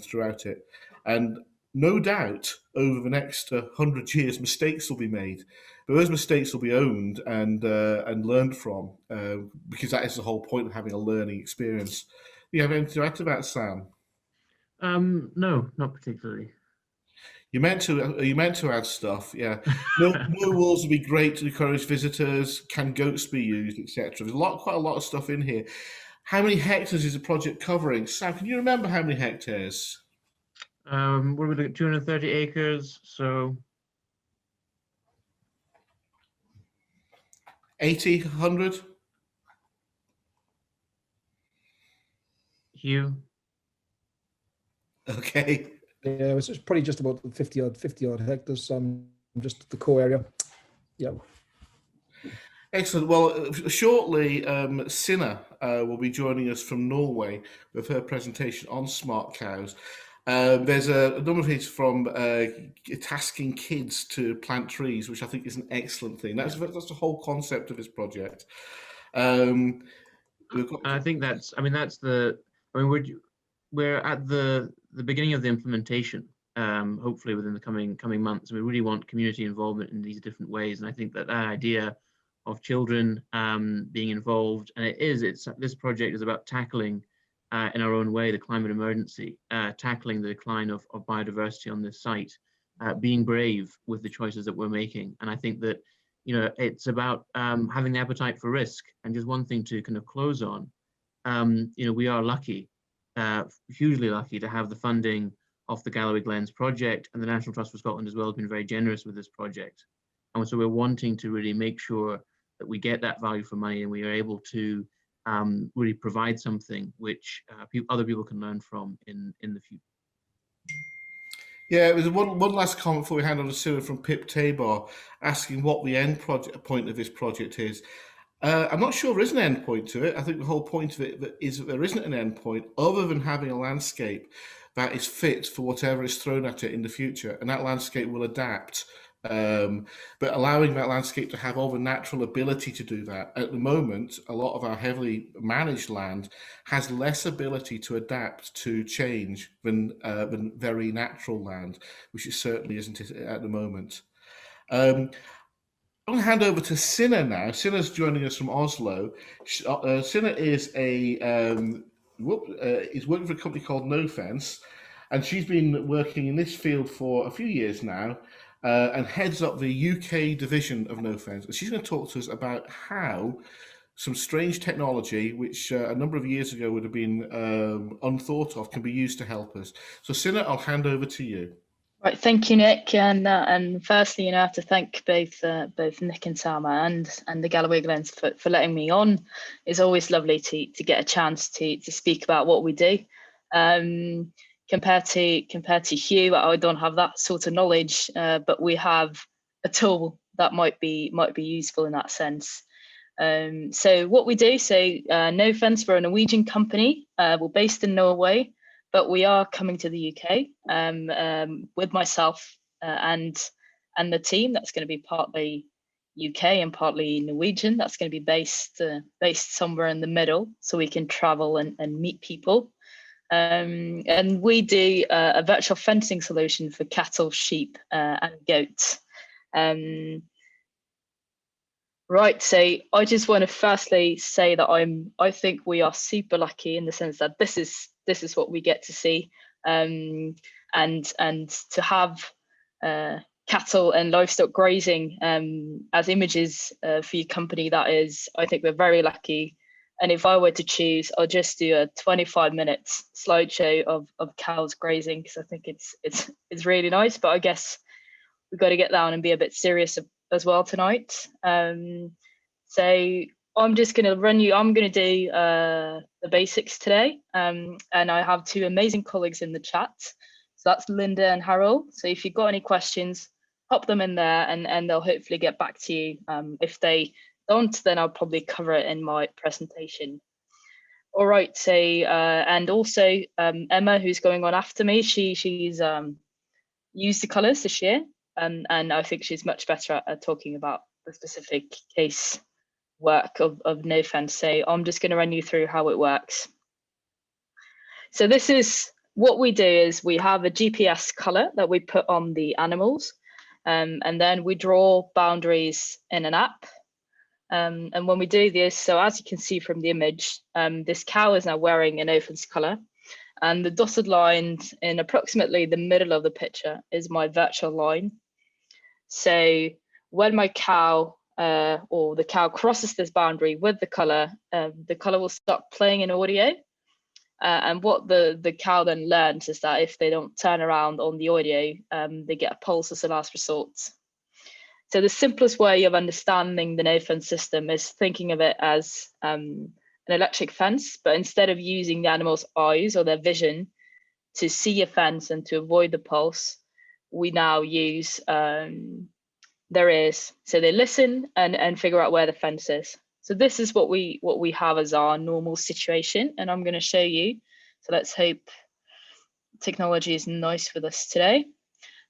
throughout it. And no doubt over the next 100 years, mistakes will be made, but those mistakes will be owned and learned from, because that is the whole point of having a learning experience. Do you have anything to add to that, Sam? No, not particularly. You meant to add stuff, yeah. No walls would be great to encourage visitors. Can goats be used, etc. There's quite a lot of stuff in here. How many hectares is the project covering? Sam, can you remember how many hectares? What are we looking at? 230 acres, so 80, 100? Hugh. Okay. Yeah, it's probably just about 50 odd hectares. Just the core area. Yeah. Excellent. Well, shortly, Sinna will be joining us from Norway with her presentation on smart cows. There's a number of things from tasking kids to plant trees, which I think is an excellent thing. That's the whole concept of this project. I think that's. I mean, that's the. I mean, we're at the beginning of the implementation. Hopefully, within the coming months, we really want community involvement in these different ways, and I think that idea of children being involved, and this project is about tackling in our own way the climate emergency, tackling the decline of biodiversity on this site, being brave with the choices that we're making. And I think that it's about having the appetite for risk. And just one thing to kind of close on, we are lucky, hugely lucky, to have the funding of the Galloway Glens project, and the National Trust for Scotland as well has been very generous with this project. And so we're wanting to really make sure that we get that value for money, and we are able to really provide something which other people can learn from in the future. Yeah, it was one last comment before we hand on to Sarah from Pip Tabor, asking what the point of this project is. I'm not sure there is an end point to it. I think the whole point of it is that there isn't an end point other than having a landscape that is fit for whatever is thrown at it in the future, and that landscape will adapt. But allowing that landscape to have all the natural ability to do that. At the moment, a lot of our heavily managed land has less ability to adapt to change than very natural land, which it certainly isn't at the moment. I'm going to hand over to Sinna now. Sinna's joining us from Oslo. Sinna is is working for a company called No Fence, and she's been working in this field for a few years now. And heads up the UK division of No Fence. And she's going to talk to us about how some strange technology which a number of years ago would have been unthought of can be used to help us. So Cinna, I'll hand over to you. Right, thank you, Nick, and firstly, I have to thank both Nick and Sama and the Galloway Glens for letting me on. It's always lovely to get a chance to speak about what we do. Compared to Hugh, I don't have that sort of knowledge, but we have a tool that might be useful in that sense. So what we do, no offense, we're a Norwegian company. We're based in Norway, but we are coming to the UK with myself and the team. That's going to be partly UK and partly Norwegian. That's going to be based somewhere in the middle, so we can travel and meet people. And we do a virtual fencing solution for cattle, sheep, and goats. Right, so I just want to firstly say that I think we are super lucky in the sense that this is what we get to see, and to have cattle and livestock grazing as images for your company. That is, I think we're very lucky. And if I were to choose, I'll just do a 25-minute slideshow of cows grazing, because I think it's really nice. But I guess we've got to get down and be a bit serious as well tonight. So I'm just going to run you. I'm going to do the basics today, and I have two amazing colleagues in the chat. So that's Linda and Harold. So if you've got any questions, pop them in there, and they'll hopefully get back to you. If they don't, then I'll probably cover it in my presentation. All right. So and also Emma, who's going on after me, she's used the colours this year, and I think she's much better at talking about the specific case work of no fence. So I'm just going to run you through how it works. So this is what we do: is we have a GPS color that we put on the animals, and then we draw boundaries in an app. And when we do this, so as you can see from the image, this cow is now wearing an no fence color, and the dotted line in approximately the middle of the picture is my virtual line. So when my cow or the cow crosses this boundary with the color will start playing an audio. And what the cow then learns is that if they don't turn around on the audio, they get a pulse as a last resort. So the simplest way of understanding the no fence system is thinking of it as an electric fence, but instead of using the animal's eyes or their vision to see a fence and to avoid the pulse, we now use their ears. So they listen and figure out where the fence is. So this is what we have as our normal situation, and I'm going to show you. So let's hope technology is nice with us today.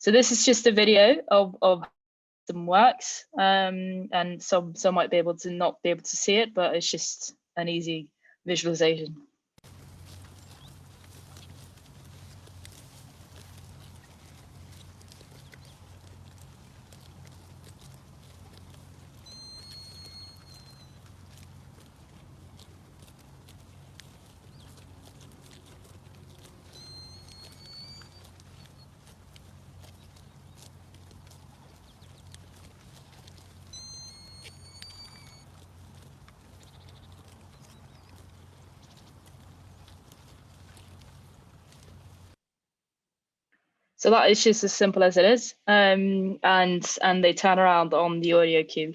So this is just a video of some works, and some might be able to not be able to see it, but it's just an easy visualization. So that is just as simple as it is, and they turn around on the audio cue.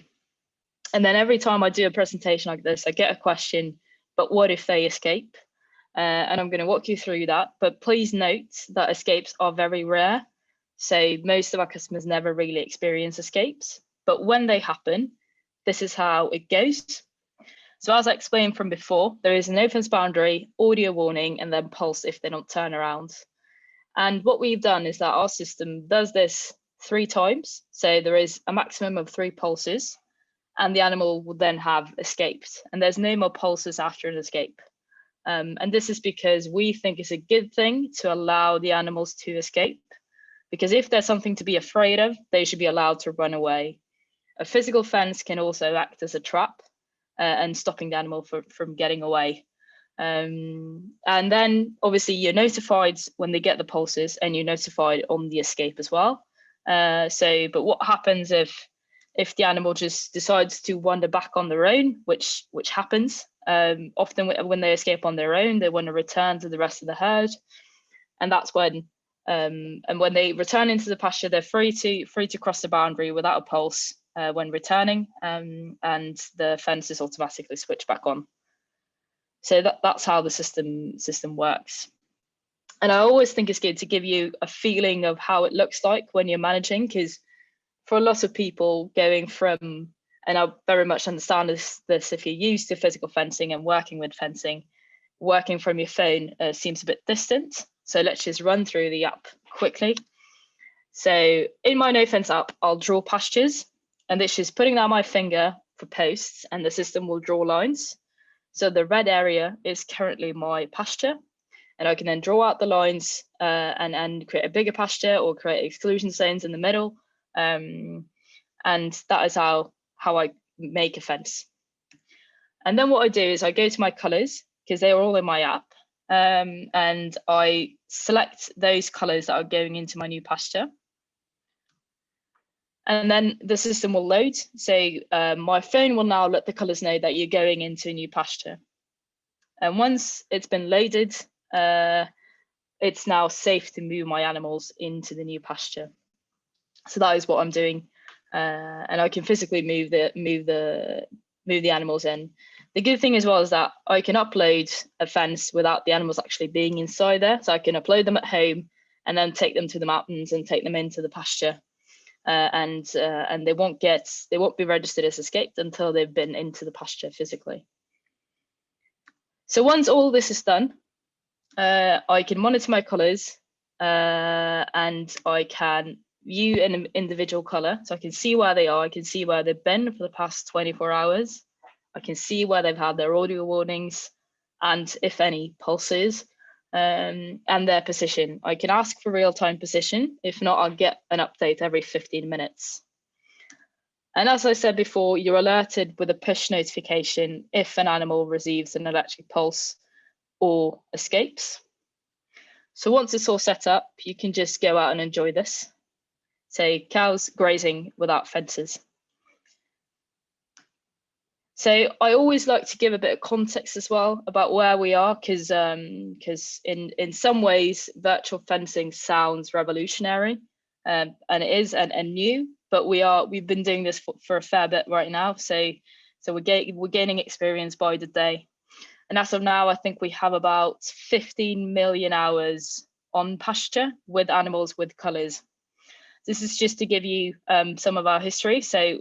And then every time I do a presentation like this, I get a question, but what if they escape? And I'm going to walk you through that. But please note that escapes are very rare. So most of our customers never really experience escapes. But when they happen, this is how it goes. So as I explained from before, there is a no fence boundary, audio warning, and then pulse if they don't turn around. And what we've done is that our system does this 3 times. So there is a maximum of 3 pulses, and the animal will then have escaped. And there's no more pulses after an escape. And this is because we think it's a good thing to allow the animals to escape, because if there's something to be afraid of, they should be allowed to run away. A physical fence can also act as a trap and stopping the animal from getting away. And then obviously you're notified when they get the pulses, and you're notified on the escape as well. But what happens if if the animal just decides to wander back on their own, which happens often when they escape on their own, they want to return to the rest of the herd, and that's when and when they return into the pasture, they're free to cross the boundary without a pulse when returning, and the fence is automatically switched back on. So that's how the system works. And I always think it's good to give you a feeling of how it looks like when you're managing, because for a lot of people going from, and I very much understand this if you're used to physical fencing and working with fencing, working from your phone seems a bit distant. So let's just run through the app quickly. So in my No Fence app, I'll draw pastures, and this is putting down my finger for posts, and the system will draw lines. So the red area is currently my pasture, and I can then draw out the lines and create a bigger pasture or create exclusion zones in the middle. And that is how I make a fence. And then what I do is I go to my colors, because they are all in my app, and I select those colors that are going into my new pasture. And then the system will load. So my phone will now let the colors know that you're going into a new pasture. And once it's been loaded, it's now safe to move my animals into the new pasture. So that is what I'm doing, and I can physically move the animals in. The good thing as well is that I can upload a fence without the animals actually being inside there. So I can upload them at home and then take them to the mountains and take them into the pasture, and they won't be registered as escaped until they've been into the pasture physically. So once all this is done, I can monitor my colors, and I can view an individual color. So I can see where they are. I can see where they've been for the past 24 hours. I can see where they've had their audio warnings and, if any, pulses, and their position. I can ask for real-time position. If not, I'll get an update every 15 minutes. And as I said before, you're alerted with a push notification if an animal receives an electric pulse or escapes. So once it's all set up, you can just go out and enjoy this. Say cows grazing without fences. So I always like to give a bit of context as well about where we are, because in some ways virtual fencing sounds revolutionary, and it is and new, but we've been doing this for a fair bit right now. So we're gaining experience by the day. And as of now, I think we have about 15 million hours on pasture with animals with colours. This is just to give you some of our history. So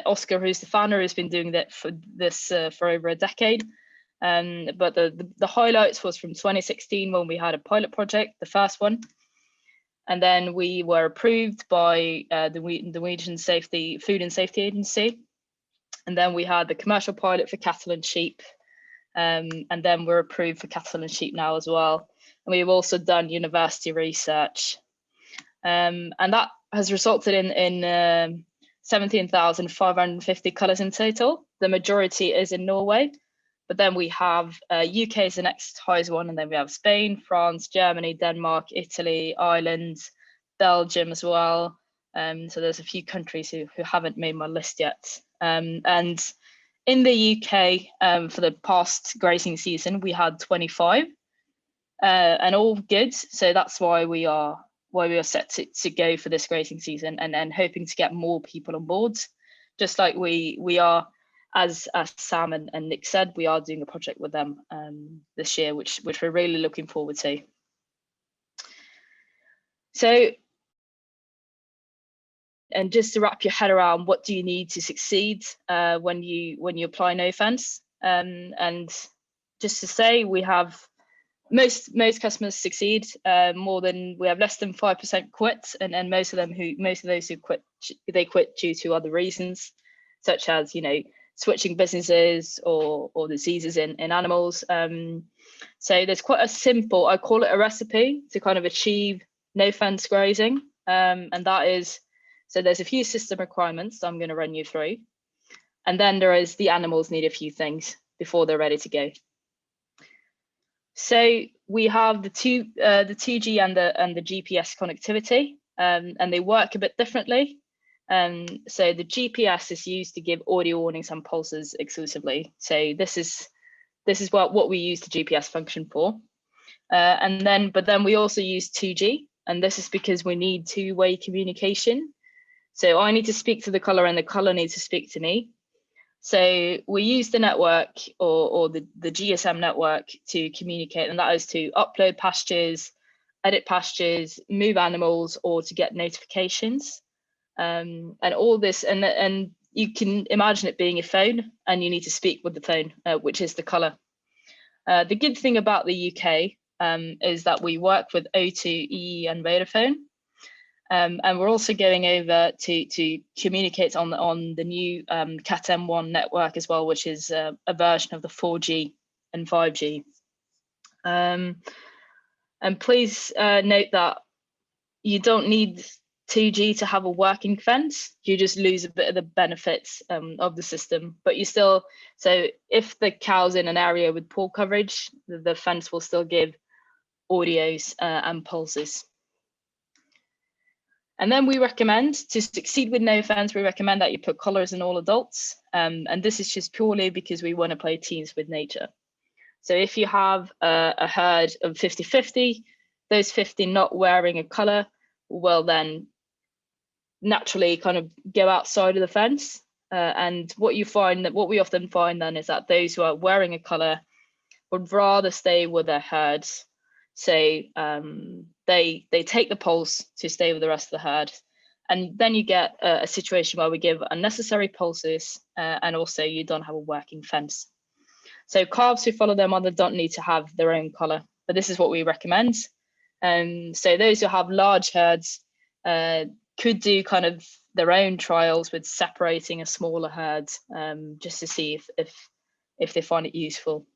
Oscar, who's the founder, has been doing that for over a decade. But the highlights was from 2016 when we had a pilot project, the first one. And then we were approved by the Norwegian Food and Safety Agency. And then we had the commercial pilot for cattle and sheep. And then we're approved for cattle and sheep now as well. And we've also done university research. And that has resulted in 17,550 colours in total. The majority is in Norway, but then we have UK is the next highest one, and then we have Spain, France, Germany, Denmark, Italy, Ireland, Belgium as well. So there's a few countries who haven't made my list yet. And in the UK, for the past grazing season, we had 25, and all good. So that's why we are set to go for this grazing season, and then hoping to get more people on board, just like we are, as Sam and Nick said, we are doing a project with them this year, which we're really looking forward to. So, and just to wrap your head around, what do you need to succeed when you apply No Fence? And just to say, we have most customers succeed. We have less than 5% quit, and most of those who quit, they quit due to other reasons, such as switching businesses or diseases in animals. So there's quite a simple, I call it a recipe to kind of achieve no fence grazing, and that is, so there's a few system requirements I'm going to run you through, and then there is the animals need a few things before they're ready to go. So we have the 2G and the GPS connectivity, and they work a bit differently. So the GPS is used to give audio warnings and pulses exclusively. So this is what we use the GPS function for. But then we also use 2G, and this is because we need two-way communication. So I need to speak to the color and the color needs to speak to me. So we use the network or the GSM network to communicate, and that is to upload pastures, edit pastures, move animals, or to get notifications. And all this, and you can imagine it being a phone, and you need to speak with the phone, which is the color. The good thing about the UK is that we work with O2, EE, and Vodafone. And we're also going over to communicate on the new Cat M1 network as well, which is a version of the 4G and 5G. And please note that you don't need 2G to have a working fence. You just lose a bit of the benefits of the system, but you still, so if the cow's in an area with poor coverage, the fence will still give audios and pulses. And then we recommend, to succeed with no fence, we recommend that you put collars in all adults. And this is just purely because we want to play teams with nature. So if you have a herd of 50-50, those 50 not wearing a color will then naturally kind of go outside of the fence. And what we often find then is that those who are wearing a color would rather stay with their herds. So they take the pulse to stay with the rest of the herd. And then you get a situation where we give unnecessary pulses and also you don't have a working fence. So calves who follow their mother don't need to have their own collar, but this is what we recommend. So those who have large herds could do kind of their own trials with separating a smaller herd just to see if they find it useful.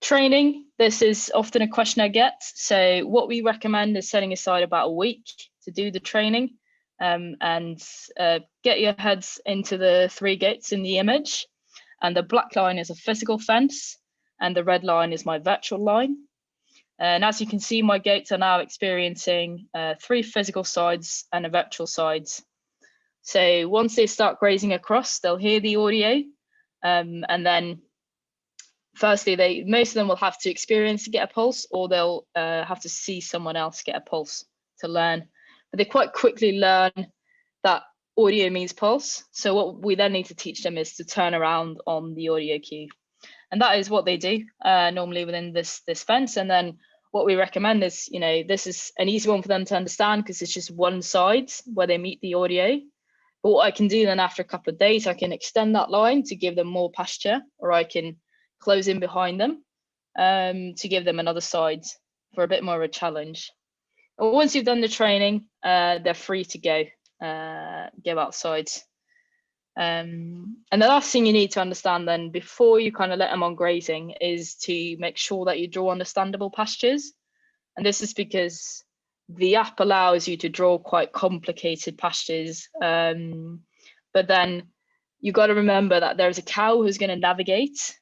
Training, this is often a question I get. So what we recommend is setting aside about a week to do the training and get your heads into the 3 gates in the image. And the black line is a physical fence and the red line is my virtual line. And as you can see, my gates are now experiencing 3 physical sides and a virtual sides. So once they start grazing across, they'll hear the audio and then firstly, most of them will have to experience to get a pulse, or they'll have to see someone else get a pulse to learn. But they quite quickly learn that audio means pulse. So what we then need to teach them is to turn around on the audio cue. And that is what they do normally within this fence. And then what we recommend is, this is an easy one for them to understand because it's just one side where they meet the audio. But what I can do then after a couple of days, I can extend that line to give them more pasture, or I can close in behind them to give them another side for a bit more of a challenge. And once you've done the training, they're free to go outside. And the last thing you need to understand then before you kind of let them on grazing is to make sure that you draw understandable pastures. And this is because the app allows you to draw quite complicated pastures. But then you've got to remember that there's a cow who's going to navigate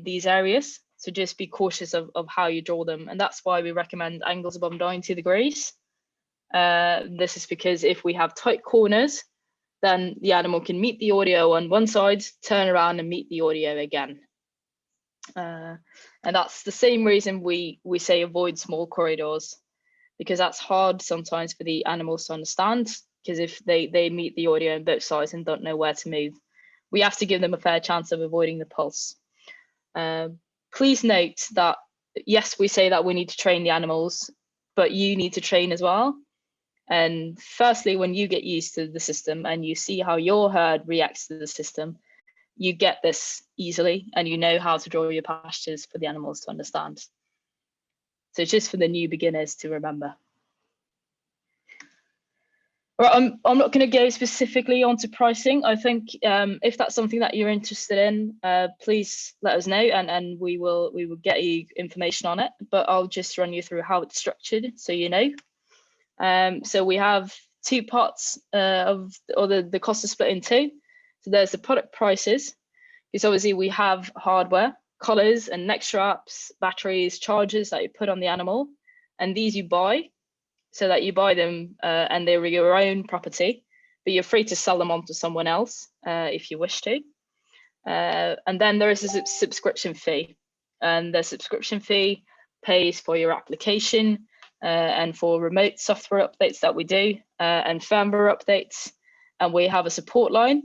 these areas, so just be cautious of how you draw them, and that's why we recommend angles above 90 degrees. This is because if we have tight corners, then the animal can meet the audio on one side, turn around and meet the audio again. And that's the same reason we say avoid small corridors, because that's hard sometimes for the animals to understand, because if they meet the audio on both sides and don't know where to move, we have to give them a fair chance of avoiding the pulse. Please note that, yes, we say that we need to train the animals, but you need to train as well. And firstly, when you get used to the system and you see how your herd reacts to the system, you get this easily and you know how to draw your pastures for the animals to understand. So it's just for the new beginners to remember. Right, I'm not going to go specifically onto pricing. I think if that's something that you're interested in, please let us know and we will get you information on it. But I'll just run you through how it's structured so you know. So we have 2 parts the cost is split in 2. So there's the product prices, because obviously we have hardware, collars and neck straps, batteries, chargers that you put on the animal, and these you buy. So that you buy them and they're your own property. but you're free to sell them on to someone else if you wish to. And then there is a subscription fee, and the subscription fee pays for your application and for remote software updates that we do and firmware updates. And we have a support line.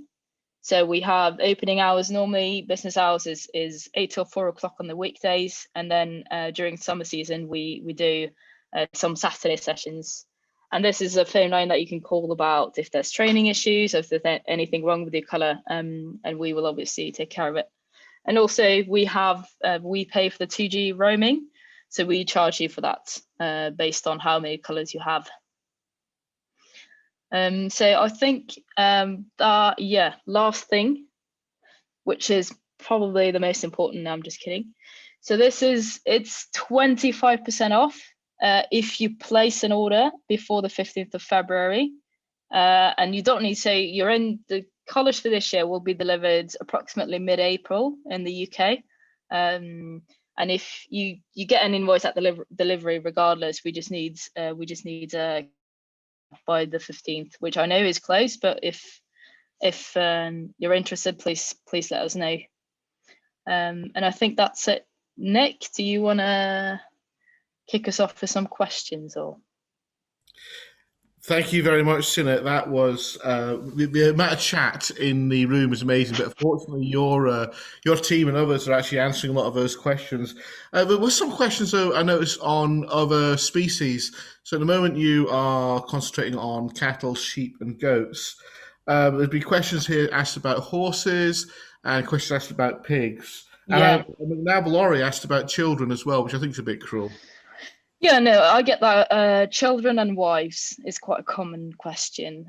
So we have opening hours. Normally business hours is 8 till 4 o'clock on the weekdays. And then during summer season, we do some Saturday sessions. And this is a phone line that you can call about if there's training issues, or if there's anything wrong with your color, and we will obviously take care of it. And also we pay for the 2G roaming. So we charge you for that based on how many colors you have. So I think last thing, which is probably the most important. No, I'm just kidding. So it's 25% off if you place an order before the 15th of February, and you don't need to say the college for this year will be delivered approximately mid-April in the UK. And if you get an invoice at delivery, regardless, we just need by the 15th, which I know is close, but if you're interested, please let us know. And I think that's it. Nick, do you want to kick us off with some questions? Or Thank you very much, Sinead. That was the amount of chat in the room is amazing, but unfortunately your team and others are actually answering a lot of those questions. There were some questions, though, I noticed on other species. So at the moment you are concentrating on cattle, sheep and goats. There'd be questions here asked about horses and questions asked about pigs. yeah. And now Laurie asked about children as well, which I think is a bit cruel. Yeah, no, I get that. Children and wives is quite a common question.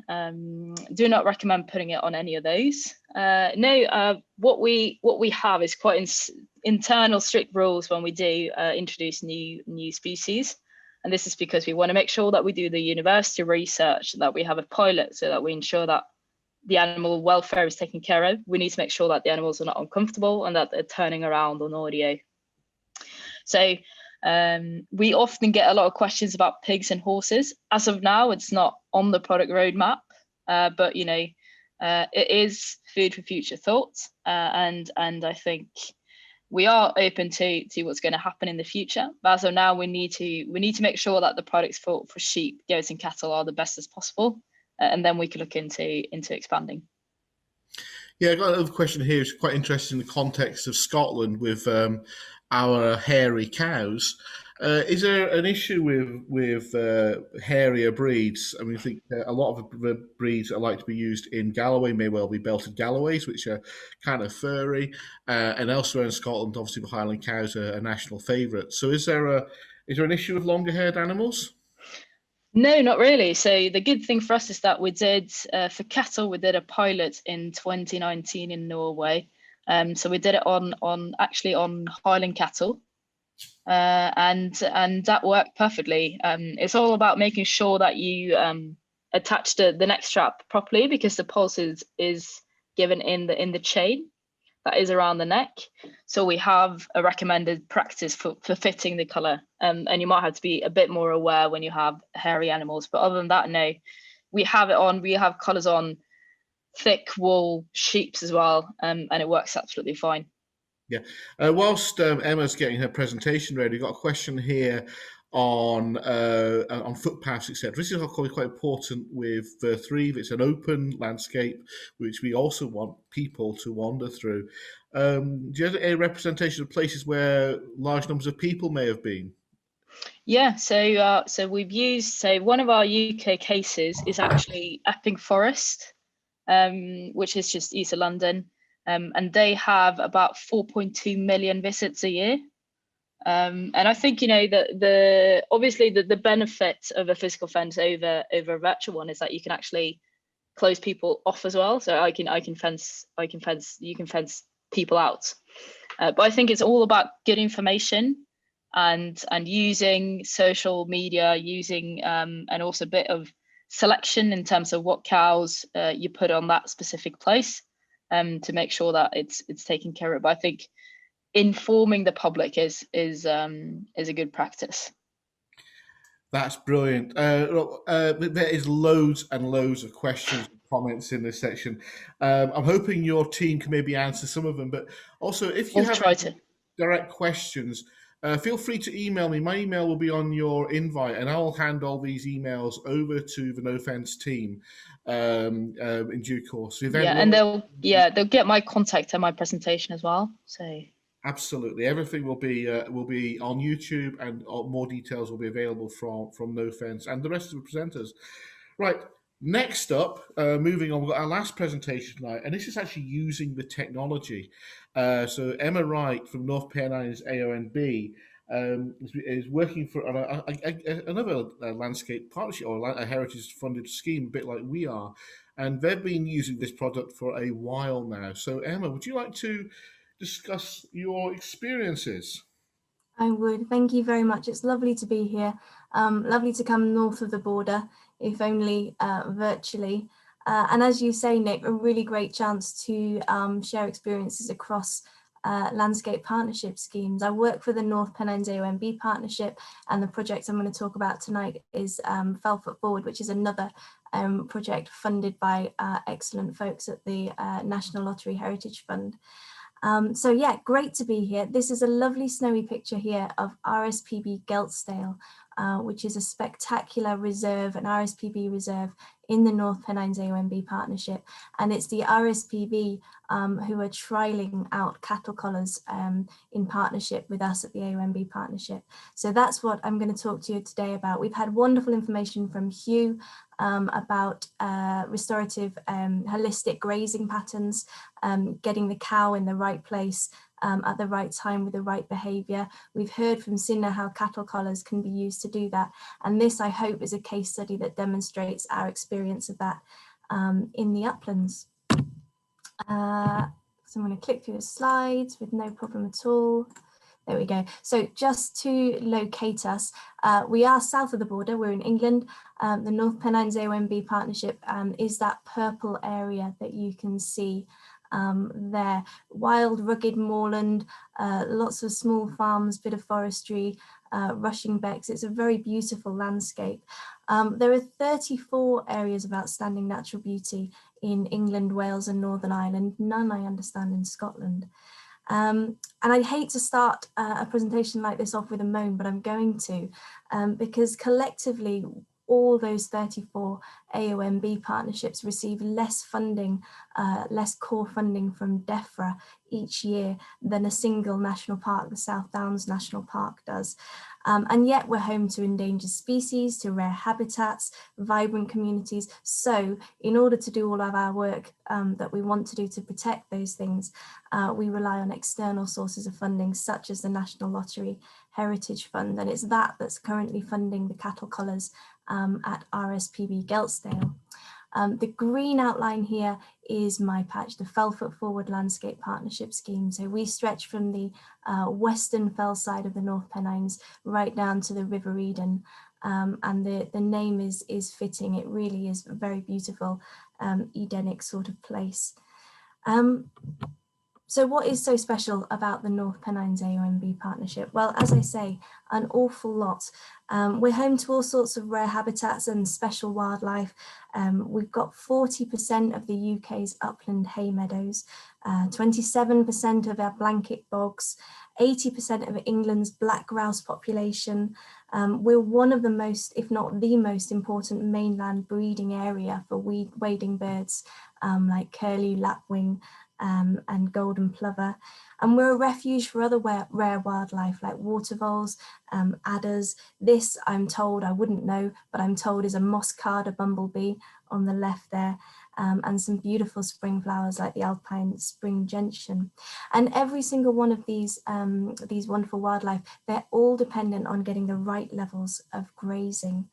Do not recommend putting it on any of those. What we have is quite internal strict rules when we do introduce new species, and this is because we want to make sure that we do the university research, that we have a pilot, so that we ensure that the animal welfare is taken care of. We need to make sure that the animals are not uncomfortable and that they're turning around on audio. So we often get a lot of questions about pigs and horses. As of now, it's not on the product roadmap, but it is food for future thought. And I think we are open to what's going to happen in the future. But as of now, we need to make sure that the products for sheep, goats, and cattle are the best as possible, and then we can look into expanding. Yeah, I got another question here. It's quite interesting in the context of Scotland with our hairy cows. Is there an issue with hairier breeds? I mean, I think a lot of the breeds that like to be used in Galloway may well be belted Galloways, which are kind of furry, and elsewhere in Scotland, obviously, the Highland cows are a national favourite. So, is there an issue with longer-haired animals? No, not really. So the good thing for us is that we did for cattle, we did a pilot in 2019 in Norway. So we did it on Highland cattle, and that worked perfectly. It's all about making sure that you attach the neck strap properly, because the pulse is given in the chain that is around the neck. So we have a recommended practice for fitting the color, and you might have to be a bit more aware when you have hairy animals. But other than that, no, we have it on. We have colors on thick wool sheeps as well, and it works absolutely fine. Yeah. Whilst Emma's getting her presentation ready, we've got a question here on footpaths, etc. This is quite important with Thrive. It's an open landscape which we also want people to wander through. Do you have a representation of places where large numbers of people may have been? Yeah, so we've used, one of our UK cases is actually Epping Forest, which is just east of London, and they have about 4.2 million visits a year. And I think obviously the benefit of a physical fence over a virtual one is that you can actually close people off as well. So you can fence people out. But I think it's all about good information and using social media, using and also a bit of selection in terms of what cows you put on that specific place, to make sure that it's taken care of. But I think informing the public is a good practice. That's brilliant. Look, there is loads and loads of questions and comments in this section. I'm hoping your team can maybe answer some of them, but also if you We'll have try to. direct questions, feel free to email me. My email will be on your invite, and I will hand all these emails over to the No Fence team in due course. The event And will they'll get my contact and my presentation as well. So absolutely everything will be on YouTube, and more details will be available from No Fence and the rest of the presenters. Right. Next up, moving on, we've got our last presentation tonight, and this is actually using the technology. So Emma Wright from North Pennines AONB is working for another landscape partnership or a heritage-funded scheme, a bit like we are, and they've been using this product for a while now. So Emma, would you like to discuss your experiences? I would. Thank you very much. It's lovely to be here. Lovely to come north of the border, if only virtually. And as you say, Nick, a really great chance to share experiences across landscape partnership schemes. I work for the North Pennines AONB partnership, and the project I'm going to talk about tonight is Fell Foot Forward, which is another project funded by excellent folks at the National Lottery Heritage Fund. So yeah, great to be here. This is a lovely snowy picture here of RSPB Geltsdale, which is a spectacular reserve, an RSPB reserve in the North Pennines AONB partnership. And it's the RSPB who are trialling out cattle collars in partnership with us at the AONB partnership. So that's what I'm going to talk to you today about. We've had wonderful information from Hugh about restorative holistic grazing patterns, getting the cow in the right place at the right time with the right behaviour. We've heard from Sinna how cattle collars can be used to do that. And this, I hope, is a case study that demonstrates our experience of that in the uplands. So I'm going to click through the slides with no problem at all. There we go. So just to locate us, we are south of the border. We're in England. The North Pennines AONB partnership is that purple area that you can see there. Wild, rugged moorland, lots of small farms, bit of forestry, rushing becks. It's a very beautiful landscape. There are 34 areas of outstanding natural beauty in England, Wales and Northern Ireland, none I understand in Scotland. And I hate to start a presentation like this off with a moan, but I'm going to, because collectively all those 34 AONB partnerships receive less funding, less core funding from DEFRA each year than a single national park, the South Downs National Park, does. And yet we're home to endangered species, to rare habitats, vibrant communities. So in order to do all of our work that we want to do to protect those things, we rely on external sources of funding, such as the National Lottery Heritage Fund. And it's that that's currently funding the cattle collars at RSPB Geltsdale. The green outline here is my patch, the Fell Foot Forward Landscape Partnership Scheme. So we stretch from the western fell side of the North Pennines right down to the River Eden. And the name is fitting. It really is a very beautiful Edenic sort of place. So what is so special about the North Pennines AONB partnership? Well, as I say, an awful lot. We're home to all sorts of rare habitats and special wildlife. We've got 40% of the UK's upland hay meadows, 27% of our blanket bogs, 80% of England's black grouse population. We're one of the most, if not the most important mainland breeding area for wading birds like curlew, lapwing, and golden plover. And we're a refuge for other rare wildlife like water voles, adders. This, I'm told, I wouldn't know, but I'm told is a muscarda bumblebee on the left there, and some beautiful spring flowers like the alpine spring gentian. And every single one of these wonderful wildlife, they're all dependent on getting the right levels of grazing,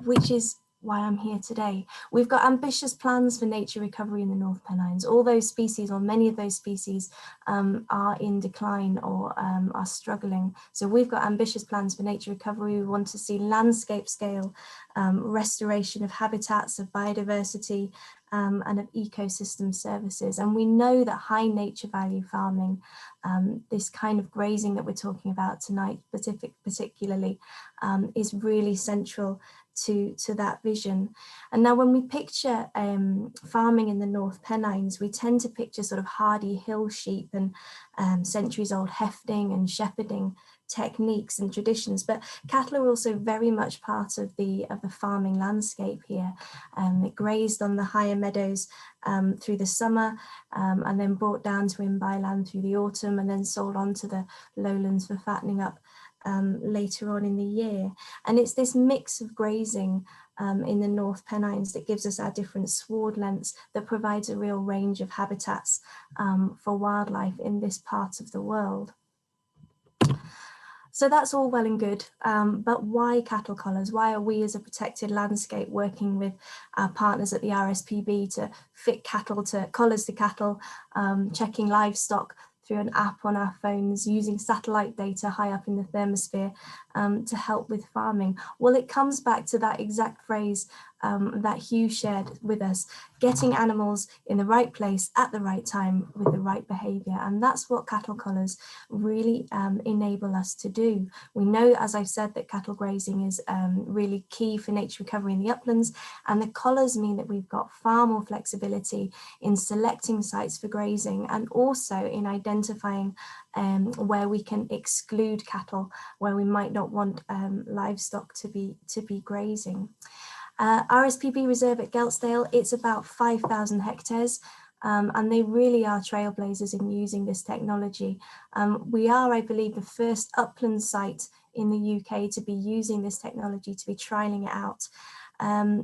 which is why I'm here today. We've got ambitious plans for nature recovery in the North Pennines. All those species, or many of those species, are in decline or are struggling. So we've got ambitious plans for nature recovery. We want to see landscape scale restoration of habitats, of biodiversity, and of ecosystem services. And we know that high nature value farming, this kind of grazing that we're talking about tonight, particularly, is really central to that vision. And now when we picture farming in the North Pennines, we tend to picture sort of hardy hill sheep and centuries old hefting and shepherding techniques and traditions, but cattle are also very much part of the farming landscape here. It grazed on the higher meadows through the summer, and then brought down to imbi land through the autumn, and then sold on to the lowlands for fattening up later on in the year. And it's this mix of grazing in the North Pennines that gives us our different sward lengths, that provides a real range of habitats for wildlife in this part of the world. So that's all well and good, but why cattle collars? Why are we as a protected landscape working with our partners at the RSPB to fit cattle to collars to cattle, checking livestock through an app on our phones, using satellite data high up in the thermosphere to help with farming? Well, it comes back to that exact phrase that Hugh shared with us, getting animals in the right place at the right time with the right behaviour. And that's what cattle collars really enable us to do. We know, as I've said, that cattle grazing is really key for nature recovery in the uplands, and the collars mean that we've got far more flexibility in selecting sites for grazing, and also in identifying where we can exclude cattle, where we might not want livestock to be grazing. RSPB Reserve at Geltsdale, it's about 5,000 hectares, and they really are trailblazers in using this technology. We are, I believe, the first upland site in the UK to be using this technology, to be trialling it out.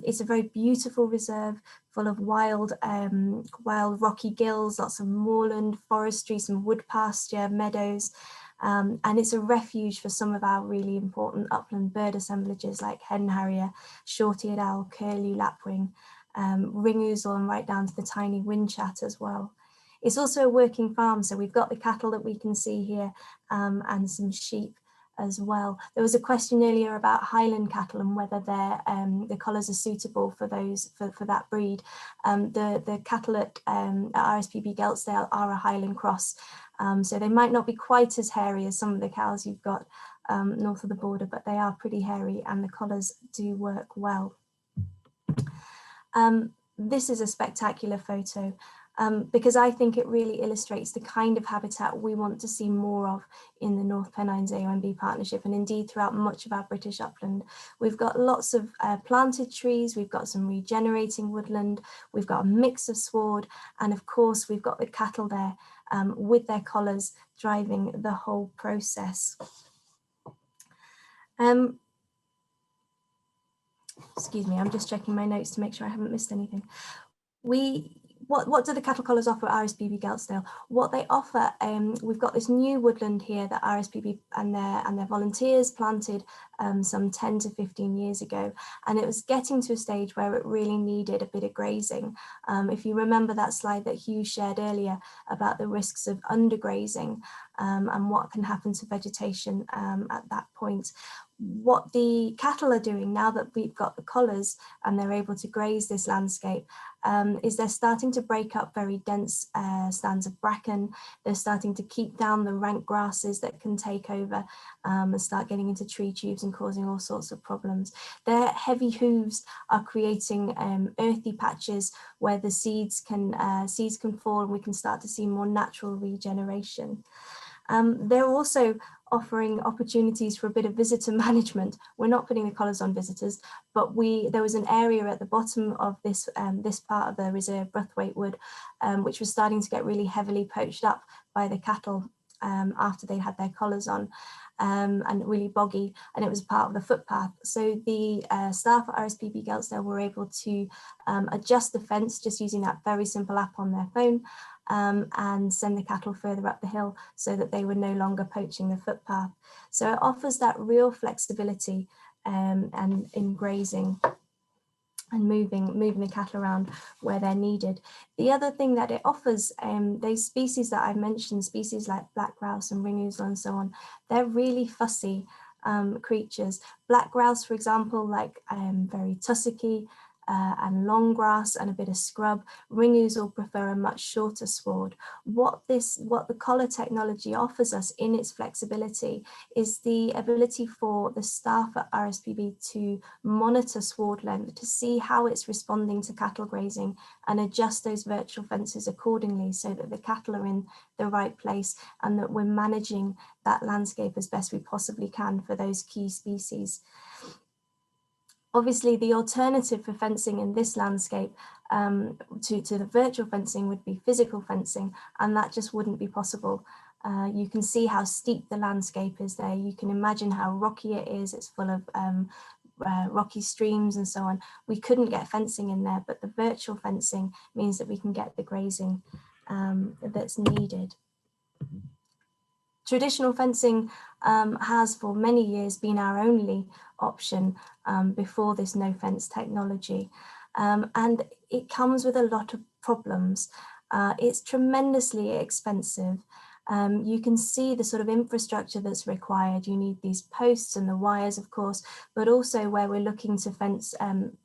It's a very beautiful reserve full of wild rocky gills, lots of moorland, forestry, some wood pasture, meadows. And it's a refuge for some of our really important upland bird assemblages like hen harrier, short-eared owl, curlew, lapwing, ring-ouzel, and right down to the tiny windchat as well. It's also a working farm, so we've got the cattle that we can see here and some sheep as well. There was a question earlier about Highland cattle and whether the collars are suitable for those for that breed. The cattle at RSPB Geltsdale are a Highland cross, so they might not be quite as hairy as some of the cows you've got north of the border, but they are pretty hairy and the collars do work well. This is a spectacular photo because I think it really illustrates the kind of habitat we want to see more of in the North Pennines AONB partnership, and indeed throughout much of our British upland. We've got lots of planted trees, we've got some regenerating woodland, we've got a mix of sward, and of course we've got the cattle there with their collars driving the whole process. Excuse me, I'm just checking my notes to make sure I haven't missed anything. What do the cattle collars offer at RSPB Geltsdale? What they offer, we've got this new woodland here that RSPB and their volunteers planted some 10 to 15 years ago, and it was getting to a stage where it really needed a bit of grazing. If you remember that slide that Hugh shared earlier about the risks of undergrazing and what can happen to vegetation at that point. What the cattle are doing now that we've got the collars and they're able to graze this landscape is they're starting to break up very dense stands of bracken. They're starting to keep down the rank grasses that can take over and start getting into tree tubes and causing all sorts of problems. Their heavy hooves are creating earthy patches where the seeds can fall, and we can start to see more natural regeneration. They're also offering opportunities for a bit of visitor management. We're not putting the collars on visitors, but there was an area at the bottom of this part of the reserve, Brathwaite Wood, which was starting to get really heavily poached up by the cattle after they had their collars on, and really boggy, and it was part of the footpath. So the staff at RSPB Geltsdale were able to adjust the fence just using that very simple app on their phone, and send the cattle further up the hill so that they were no longer poaching the footpath. So it offers that real flexibility and in grazing and moving the cattle around where they're needed. The other thing that it offers, those species that I've mentioned, species like black grouse and ring-ouzel and so on, they're really fussy creatures. Black grouse, for example, like very tussocky, and long grass and a bit of scrub. Ringus will prefer a much shorter sward. What the collar technology offers us in its flexibility is the ability for the staff at RSPB to monitor sward length, to see how it's responding to cattle grazing and adjust those virtual fences accordingly so that the cattle are in the right place and that we're managing that landscape as best we possibly can for those key species. Obviously, the alternative for fencing in this landscape to the virtual fencing would be physical fencing, and that just wouldn't be possible. You can see how steep the landscape is there. You can imagine how rocky it is. It's full of rocky streams and so on. We couldn't get fencing in there, but the virtual fencing means that we can get the grazing that's needed. Traditional fencing has for many years been our only option before this no fence technology. And it comes with a lot of problems. It's tremendously expensive. You can see the sort of infrastructure that's required. You need these posts and the wires, of course, but also where we're looking to fence,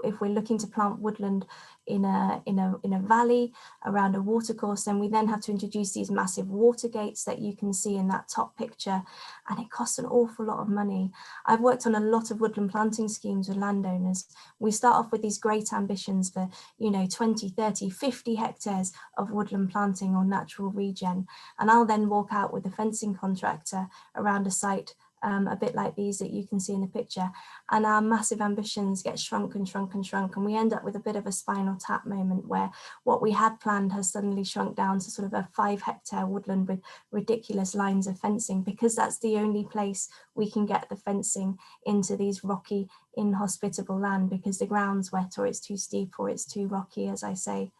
if we're looking to plant woodland in a valley around a watercourse, then we then have to introduce these massive water gates that you can see in that top picture, and it costs an awful lot of money. I've worked on a lot of woodland planting schemes with landowners. We start off with these great ambitions for, 20, 30, 50 hectares of woodland planting or natural regen, and I'll then walk out with a fencing contractor around a site a bit like these that you can see in the picture, and our massive ambitions get shrunk and shrunk and shrunk, and we end up with a bit of a spinal tap moment where what we had planned has suddenly shrunk down to sort of a 5-hectare woodland with ridiculous lines of fencing, because that's the only place we can get the fencing into these rocky, inhospitable land, because the ground's wet or it's too steep or it's too rocky, as I say.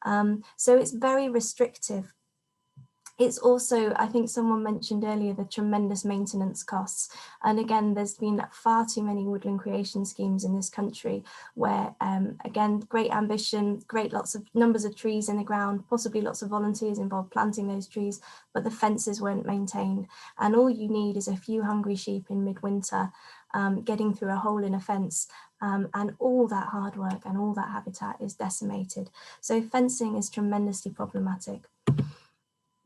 So it's very restrictive. It's also, I think someone mentioned earlier, the tremendous maintenance costs. And again, there's been far too many woodland creation schemes in this country where, again, great ambition, lots of numbers of trees in the ground, possibly lots of volunteers involved planting those trees, but the fences weren't maintained. And all you need is a few hungry sheep in midwinter getting through a hole in a fence, and all that hard work and all that habitat is decimated. So fencing is tremendously problematic.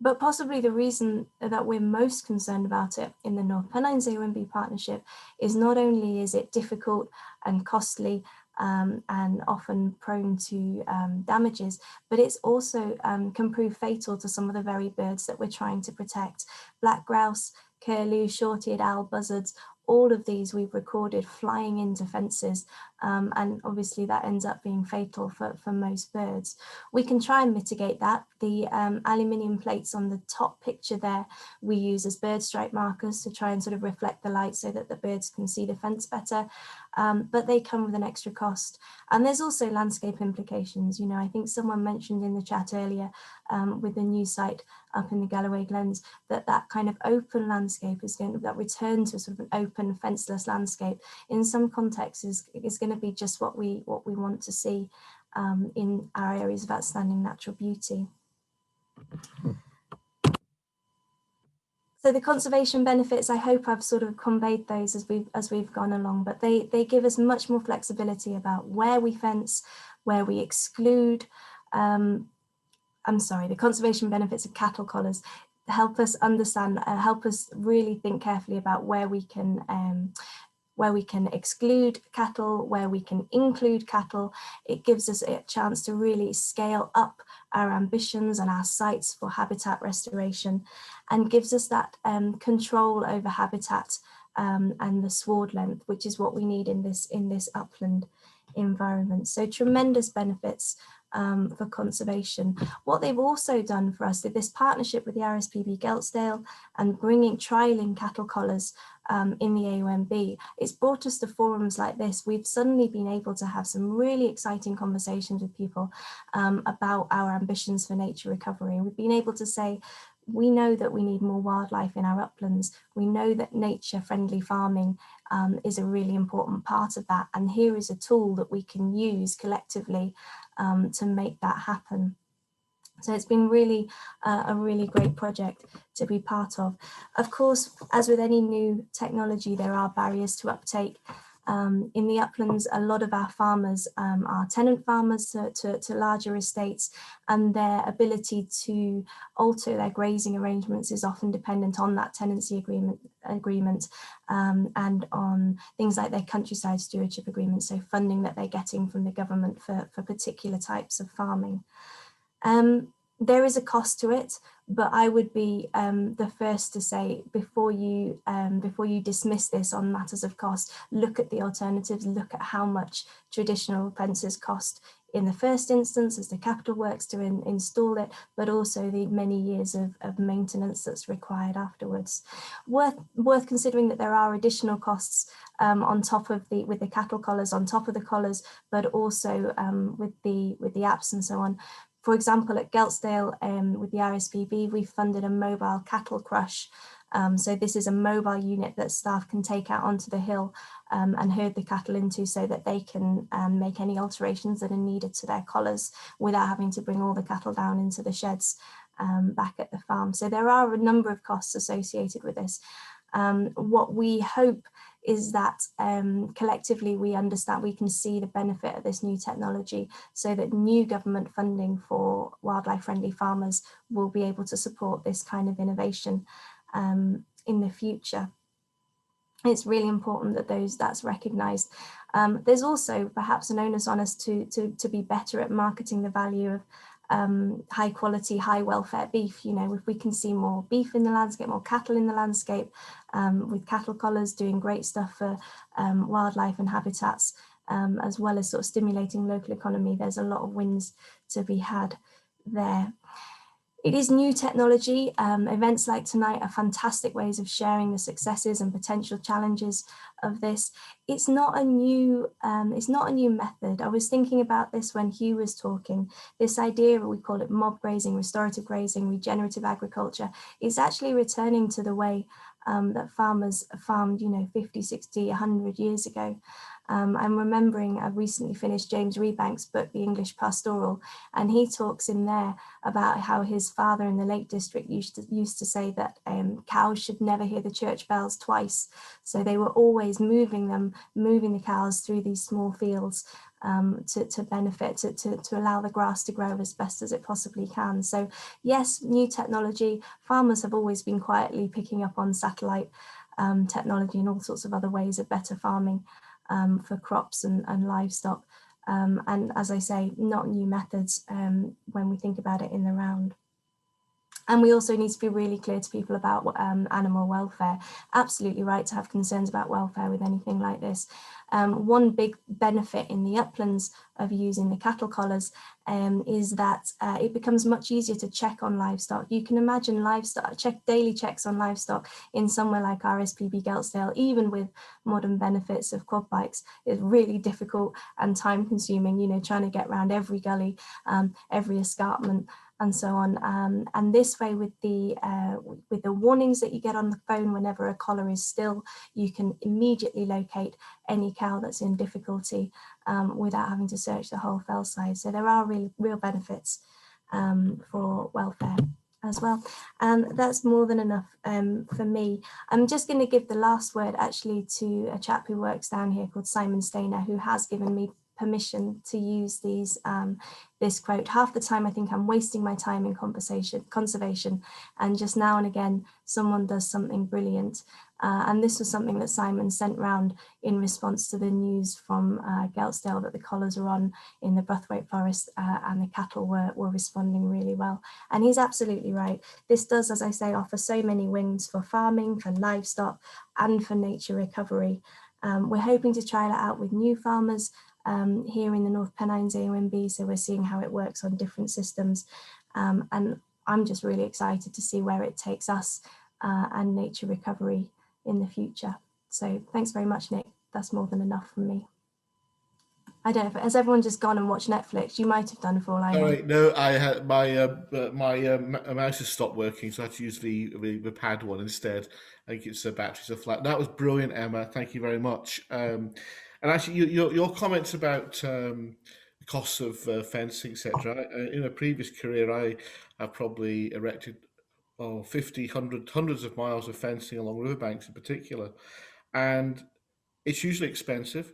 But possibly the reason that we're most concerned about it in the North Pennines AONB partnership is not only is it difficult and costly and often prone to damages, but it's also can prove fatal to some of the very birds that we're trying to protect. Black grouse, curlew, short-eared owl, buzzards, all of these we've recorded flying into fences, and obviously that ends up being fatal for most birds. We can try and mitigate that. The aluminium plates on the top picture there we use as bird strike markers to try and sort of reflect the light so that the birds can see the fence better, but they come with an extra cost. And there's also landscape implications. I think someone mentioned in the chat earlier with the new site up in the Galloway Glens that kind of open landscape is going to, that return to sort of an open fenceless landscape in some contexts is going to be just what we want to see in our areas of outstanding natural beauty. So the conservation benefits, I hope I've sort of conveyed those as we've gone along, but they give us much more flexibility about where we fence, where we exclude. The conservation benefits of cattle collars help us understand, help us really think carefully about where we can exclude cattle, where we can include cattle. It gives us a chance to really scale up our ambitions and our sites for habitat restoration, and gives us that control over habitat and the sward length, which is what we need in this upland environment. So tremendous benefits for conservation. What they've also done for us, this partnership with the RSPB Geltsdale and trialling cattle collars in the AONB, it's brought us to forums like this. We've suddenly been able to have some really exciting conversations with people about our ambitions for nature recovery. We've been able to say, we know that we need more wildlife in our uplands. We know that nature-friendly farming is a really important part of that. And here is a tool that we can use collectively to make that happen. So it's been really a really great project to be part of. Of course, as with any new technology, there are barriers to uptake. In the uplands, a lot of our farmers are tenant farmers to larger estates, and their ability to alter their grazing arrangements is often dependent on that tenancy agreement and on things like their countryside stewardship agreements, so funding that they're getting from the government for particular types of farming. There is a cost to it, but I would be the first to say, before you dismiss this on matters of cost, look at the alternatives, look at how much traditional fences cost in the first instance as the capital works to install it, but also the many years of maintenance that's required afterwards. Worth considering that there are additional costs on top of with the cattle collars, on top of the collars, but also with the apps and so on. For example, at Geltsdale with the RSPB, we funded a mobile cattle crush. So this is a mobile unit that staff can take out onto the hill and herd the cattle into, so that they can make any alterations that are needed to their collars without having to bring all the cattle down into the sheds back at the farm. So there are a number of costs associated with this. What we hope is that collectively we understand, we can see the benefit of this new technology, so that new government funding for wildlife friendly farmers will be able to support this kind of innovation in the future. It's really important that that's recognised. There's also perhaps an onus on us to be better at marketing the value of high quality, high welfare beef. You know, if we can see more beef in the landscape, more cattle in the landscape, with cattle collars doing great stuff for wildlife and habitats, as well as sort of stimulating local economy, there's a lot of wins to be had there. It is new technology. Events like tonight are fantastic ways of sharing the successes and potential challenges of this. It's not a new method. I was thinking about this when Hugh was talking. This idea, we call it mob grazing, restorative grazing, regenerative agriculture, is actually returning to the way that farmers farmed, 50, 60, 100 years ago. I'm remembering I recently finished James Rebank's book, The English Pastoral, and he talks in there about how his father in the Lake District used to say that cows should never hear the church bells twice. So they were always moving the cows through these small fields to benefit, to allow the grass to grow as best as it possibly can. So yes, new technology. Farmers have always been quietly picking up on satellite technology and all sorts of other ways of better farming for crops and livestock. And as I say, not new methods when we think about it in the round. And we also need to be really clear to people about animal welfare. Absolutely right to have concerns about welfare with anything like this. One big benefit in the uplands of using the cattle collars is that it becomes much easier to check on livestock. You can imagine daily checks on livestock in somewhere like RSPB Geltsdale, even with modern benefits of quad bikes, is really difficult and time consuming, trying to get around every gully, every escarpment, and so on. And this way, with the warnings that you get on the phone whenever a collar is still, you can immediately locate any cow that's in difficulty without having to search the whole fell side. So there are real benefits for welfare as well. And that's more than enough for me. I'm just going to give the last word actually to a chap who works down here called Simon Stainer, who has given me permission to use these this quote. Half the time I think I'm wasting my time in conservation, and just now and again someone does something brilliant. And this was something that Simon sent round in response to the news from Geltsdale that the collars are on in the Brathwaite Forest and the cattle were responding really well. And he's absolutely right. This does, as I say, offer so many wins for farming, for livestock, and for nature recovery. We're hoping to trial it out with new farmers here in the North Pennines AONB, so we're seeing how it works on different systems, and I'm just really excited to see where it takes us and nature recovery in the future. So thanks very much, Nick. That's more than enough from me. I don't know, has everyone just gone and watched Netflix? You might have done for all I know. Sorry, no, I had my mouse has stopped working, so I had to use the pad one instead. I think it's batteries are flat. That was brilliant, Emma. Thank you very much. And actually, your comments about the costs of fencing, etc. In a previous career, I have probably erected 50, hundreds of miles of fencing along riverbanks in particular, and it's usually expensive.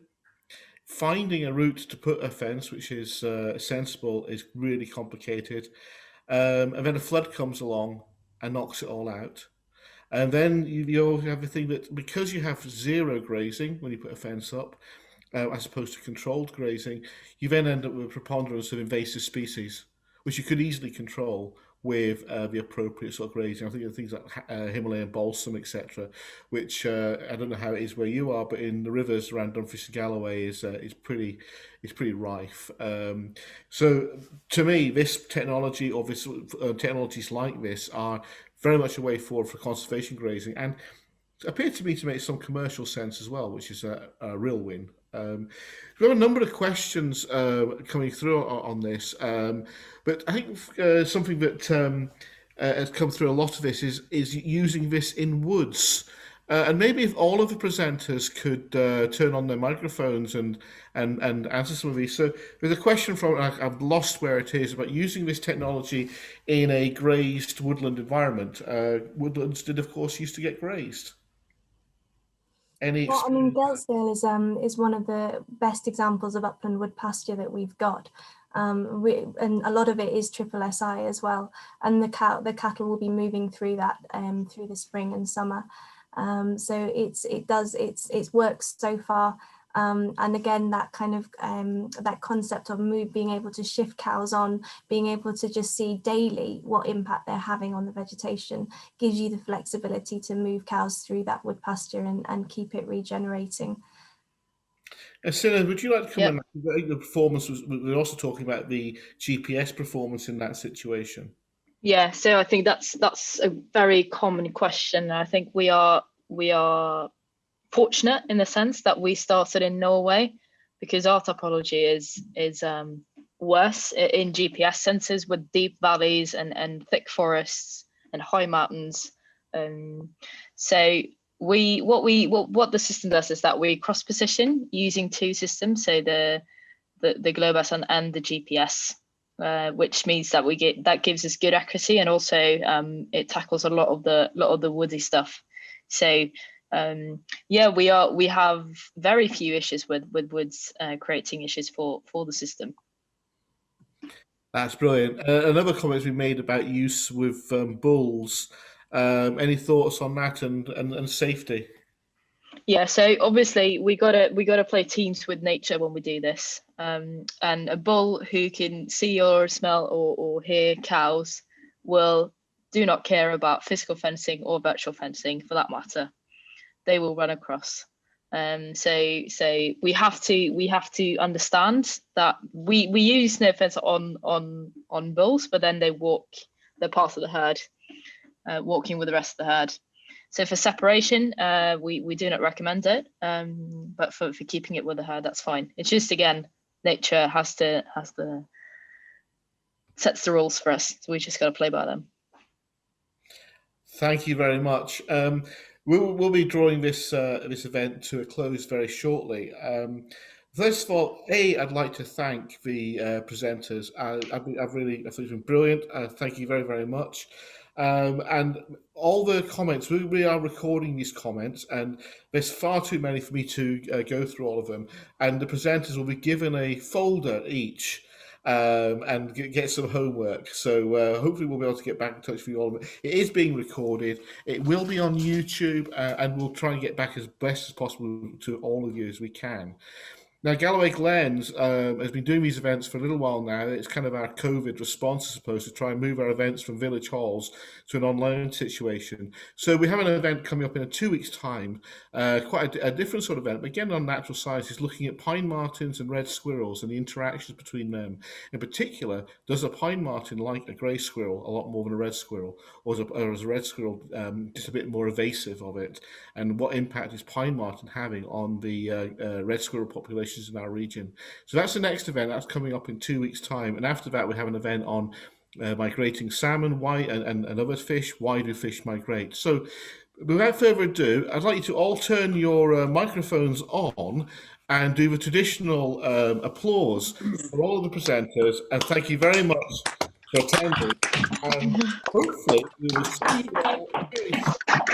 Finding a route to put a fence which is sensible is really complicated. And then a flood comes along and knocks it all out. And then you have the thing that because you have zero grazing when you put a fence up, as opposed to controlled grazing, you then end up with a preponderance of invasive species, which you could easily control with the appropriate sort of grazing. I think of things like Himalayan balsam, etc., which I don't know how it is where you are, but in the rivers around Dumfries and Galloway is pretty rife. So to me, this technology or this technologies like this are very much a way forward for conservation grazing, and appear to me to make some commercial sense as well, which is a real win. We have a number of questions coming through on this, but I think something that has come through a lot of this is using this in woods. And maybe if all of the presenters could turn on their microphones and answer some of these. So there's a question from, I've lost where it is, about using this technology in a grazed woodland environment. Woodlands did, of course, used to get grazed. Well, I mean, Gelsdale is one of the best examples of upland wood pasture that we've got, and a lot of it is triple SI as well. And the cattle will be moving through that through the spring and summer. So it works so far. And again, that kind of that concept of being able to shift cows on, being able to just see daily what impact they're having on the vegetation, gives you the flexibility to move cows through that wood pasture and keep it regenerating. Sina, would you like to comment on the performance? We're also talking about the GPS performance in that situation. Yeah, so I think that's a very common question. I think we are fortunate in the sense that we started in Norway, because our topology is worse in GPS sensors with deep valleys and thick forests and high mountains. So what the system does is that we cross position using two systems, so the Globus and the GPS, which means that that gives us good accuracy, and also it tackles a lot of the woody stuff. So yeah, we have very few issues with woods creating issues for the system. That's brilliant. Another comment we made about use with bulls. Any thoughts on that and safety? Yeah, so obviously we gotta play teams with nature when we do this. And a bull who can see or smell or hear cows do not care about physical fencing or virtual fencing for that matter. They will run across. So we have to understand that we use no fence on bulls, but then they're part of the herd, walking with the rest of the herd. So for separation, we do not recommend it, but for keeping it with the herd, that's fine. It's just, again, nature sets the rules for us, so we just got to play by them. Thank you very much. We'll be drawing this event to a close very shortly. First of all, I'd like to thank the presenters. I think it's been brilliant. Thank you very, very much. And all the comments, we are recording these comments, and there's far too many for me to go through all of them. And the presenters will be given a folder each. And get some homework. So hopefully we'll be able to get back in touch with you all. It is being recorded. It will be on YouTube, and we'll try and get back as best as possible to all of you as we can. Now, Galloway Glens has been doing these events for a little while now. It's kind of our COVID response, I suppose, to try and move our events from village halls to an online situation. So we have an event coming up in 2 weeks' time, quite a different sort of event, but again on natural sciences, looking at pine martens and red squirrels and the interactions between them. In particular, does a pine marten like a grey squirrel a lot more than a red squirrel, or is a red squirrel just a bit more evasive of it? And what impact is pine marten having on the red squirrel population in our region? So that's the next event. That's coming up in 2 weeks' time. And after that, we have an event on migrating salmon, and other fish. Why do fish migrate? So without further ado, I'd like you to all turn your microphones on and do the traditional applause for all of the presenters. And thank you very much for attending. And hopefully we will see you all very soon.